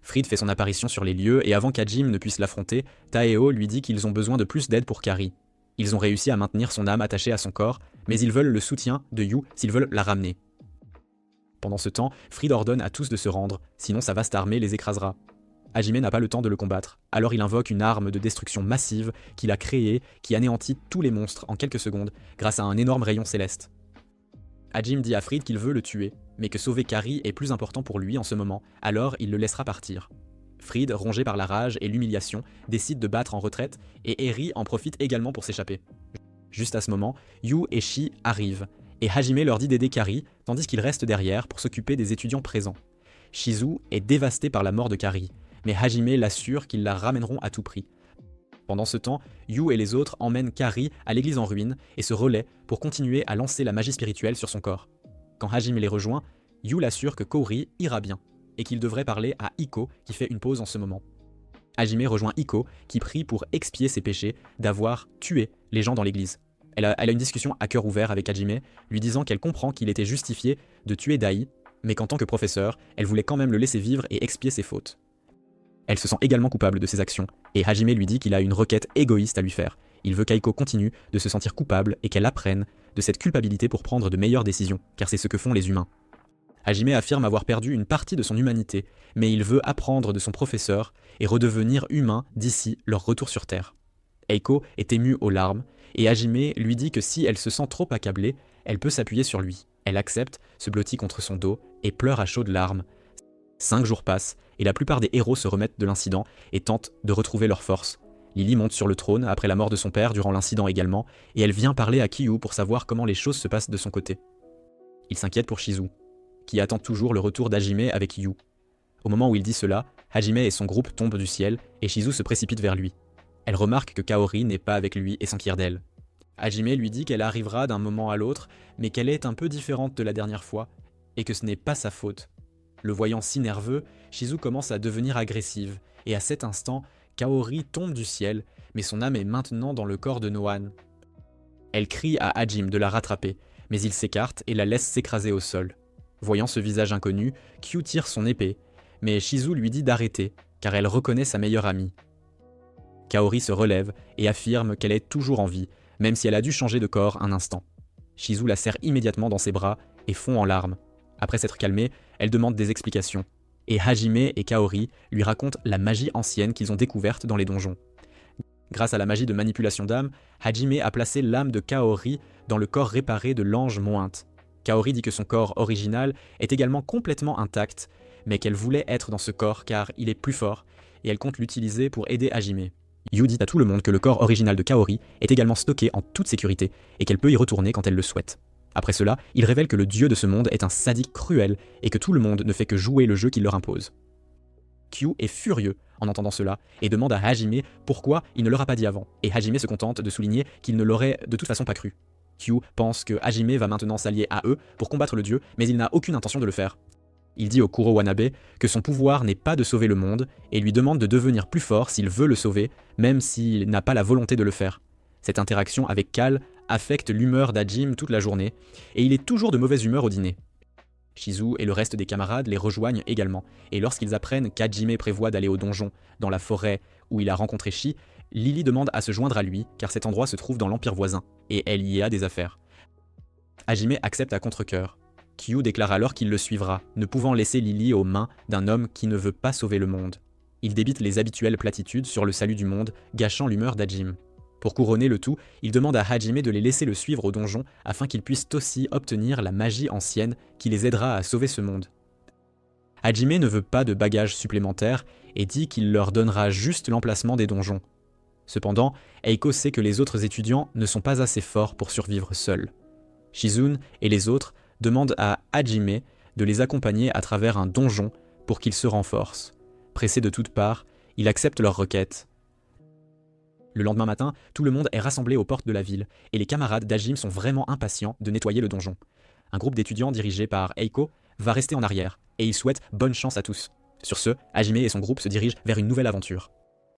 Fried fait son apparition sur les lieux, et avant qu'Hajime ne puisse l'affronter, Taeo lui dit qu'ils ont besoin de plus d'aide pour Kari. Ils ont réussi à maintenir son âme attachée à son corps, mais ils veulent le soutien de Yu s'ils veulent la ramener. Pendant ce temps, Fried ordonne à tous de se rendre, sinon sa vaste armée les écrasera. Hajime n'a pas le temps de le combattre, alors il invoque une arme de destruction massive qu'il a créée qui anéantit tous les monstres en quelques secondes grâce à un énorme rayon céleste. Hajime dit à Fried qu'il veut le tuer, mais que sauver Kari est plus important pour lui en ce moment, alors il le laissera partir. Fried, rongé par la rage et l'humiliation, décide de battre en retraite et Eri en profite également pour s'échapper. Juste à ce moment, Yu et Shi arrivent, et Hajime leur dit d'aider Kari, tandis qu'il reste derrière pour s'occuper des étudiants présents. Shizu est dévasté par la mort de Kari, mais Hajime l'assure qu'ils la ramèneront à tout prix. Pendant ce temps, Yu et les autres emmènent Kari à l'église en ruine et se relaient pour continuer à lancer la magie spirituelle sur son corps. Quand Hajime les rejoint, Yu l'assure que Kaori ira bien, et qu'il devrait parler à Iko qui fait une pause en ce moment. Hajime rejoint Iko qui prie pour expier ses péchés d'avoir tué les gens dans l'église. Elle a une discussion à cœur ouvert avec Hajime, lui disant qu'elle comprend qu'il était justifié de tuer Dai, mais qu'en tant que professeur, elle voulait quand même le laisser vivre et expier ses fautes. Elle se sent également coupable de ses actions, et Hajime lui dit qu'il a une requête égoïste à lui faire. Il veut qu'Aiko continue de se sentir coupable et qu'elle apprenne de cette culpabilité pour prendre de meilleures décisions, car c'est ce que font les humains. Hajime affirme avoir perdu une partie de son humanité, mais il veut apprendre de son professeur et redevenir humain d'ici leur retour sur Terre. Eiko est émue aux larmes, et Hajime lui dit que si elle se sent trop accablée, elle peut s'appuyer sur lui. Elle accepte, se blottit contre son dos et pleure à chaudes larmes. 5 jours passent, et la plupart des héros se remettent de l'incident et tentent de retrouver leur force. Lily monte sur le trône après la mort de son père durant l'incident également, et elle vient parler à Kyu pour savoir comment les choses se passent de son côté. Il s'inquiète pour Shizu, qui attend toujours le retour d'Hajime avec Yu. Au moment où il dit cela, Hajime et son groupe tombent du ciel, et Shizu se précipite vers lui. Elle remarque que Kaori n'est pas avec lui et s'enquiert d'elle. Hajime lui dit qu'elle arrivera d'un moment à l'autre, mais qu'elle est un peu différente de la dernière fois, et que ce n'est pas sa faute. Le voyant si nerveux, Shizu commence à devenir agressive, et à cet instant, Kaori tombe du ciel, mais son âme est maintenant dans le corps de Noan. Elle crie à Hajime de la rattraper, mais il s'écarte et la laisse s'écraser au sol. Voyant ce visage inconnu, Kyu tire son épée, mais Shizu lui dit d'arrêter, car elle reconnaît sa meilleure amie. Kaori se relève et affirme qu'elle est toujours en vie, même si elle a dû changer de corps un instant. Shizu la serre immédiatement dans ses bras et fond en larmes. Après s'être calmée, elle demande des explications, et Hajime et Kaori lui racontent la magie ancienne qu'ils ont découverte dans les donjons. Grâce à la magie de manipulation d'âme, Hajime a placé l'âme de Kaori dans le corps réparé de l'ange Mointe. Kaori dit que son corps original est également complètement intact, mais qu'elle voulait être dans ce corps car il est plus fort, et elle compte l'utiliser pour aider Hajime. Yu dit à tout le monde que le corps original de Kaori est également stocké en toute sécurité, et qu'elle peut y retourner quand elle le souhaite. Après cela, il révèle que le dieu de ce monde est un sadique cruel et que tout le monde ne fait que jouer le jeu qu'il leur impose. Kyu est furieux en entendant cela et demande à Hajime pourquoi il ne l'aura pas dit avant, et Hajime se contente de souligner qu'il ne l'aurait de toute façon pas cru. Kyu pense que Hajime va maintenant s'allier à eux pour combattre le dieu, mais il n'a aucune intention de le faire. Il dit au Kuro Wanabe que son pouvoir n'est pas de sauver le monde et lui demande de devenir plus fort s'il veut le sauver, même s'il n'a pas la volonté de le faire. Cette interaction avec Cal affecte l'humeur d'Hajime toute la journée, et il est toujours de mauvaise humeur au dîner. Shizu et le reste des camarades les rejoignent également, et lorsqu'ils apprennent qu'Hajime prévoit d'aller au donjon, dans la forêt où il a rencontré Shi, Lily demande à se joindre à lui, car cet endroit se trouve dans l'empire voisin, et elle y a des affaires. Hajime accepte à contre-cœur. Kyu déclare alors qu'il le suivra, ne pouvant laisser Lily aux mains d'un homme qui ne veut pas sauver le monde. Il débite les habituelles platitudes sur le salut du monde, gâchant l'humeur d'Hajime. Pour couronner le tout, il demande à Hajime de les laisser le suivre au donjon afin qu'ils puissent aussi obtenir la magie ancienne qui les aidera à sauver ce monde. Hajime ne veut pas de bagages supplémentaires et dit qu'il leur donnera juste l'emplacement des donjons. Cependant, Eiko sait que les autres étudiants ne sont pas assez forts pour survivre seuls. Shizune et les autres demandent à Hajime de les accompagner à travers un donjon pour qu'ils se renforcent. Pressé de toutes parts, il accepte leur requête. Le lendemain matin, tout le monde est rassemblé aux portes de la ville, et les camarades d'Hajime sont vraiment impatients de nettoyer le donjon. Un groupe d'étudiants dirigé par Eiko va rester en arrière, et il souhaite bonne chance à tous. Sur ce, Hajime et son groupe se dirigent vers une nouvelle aventure.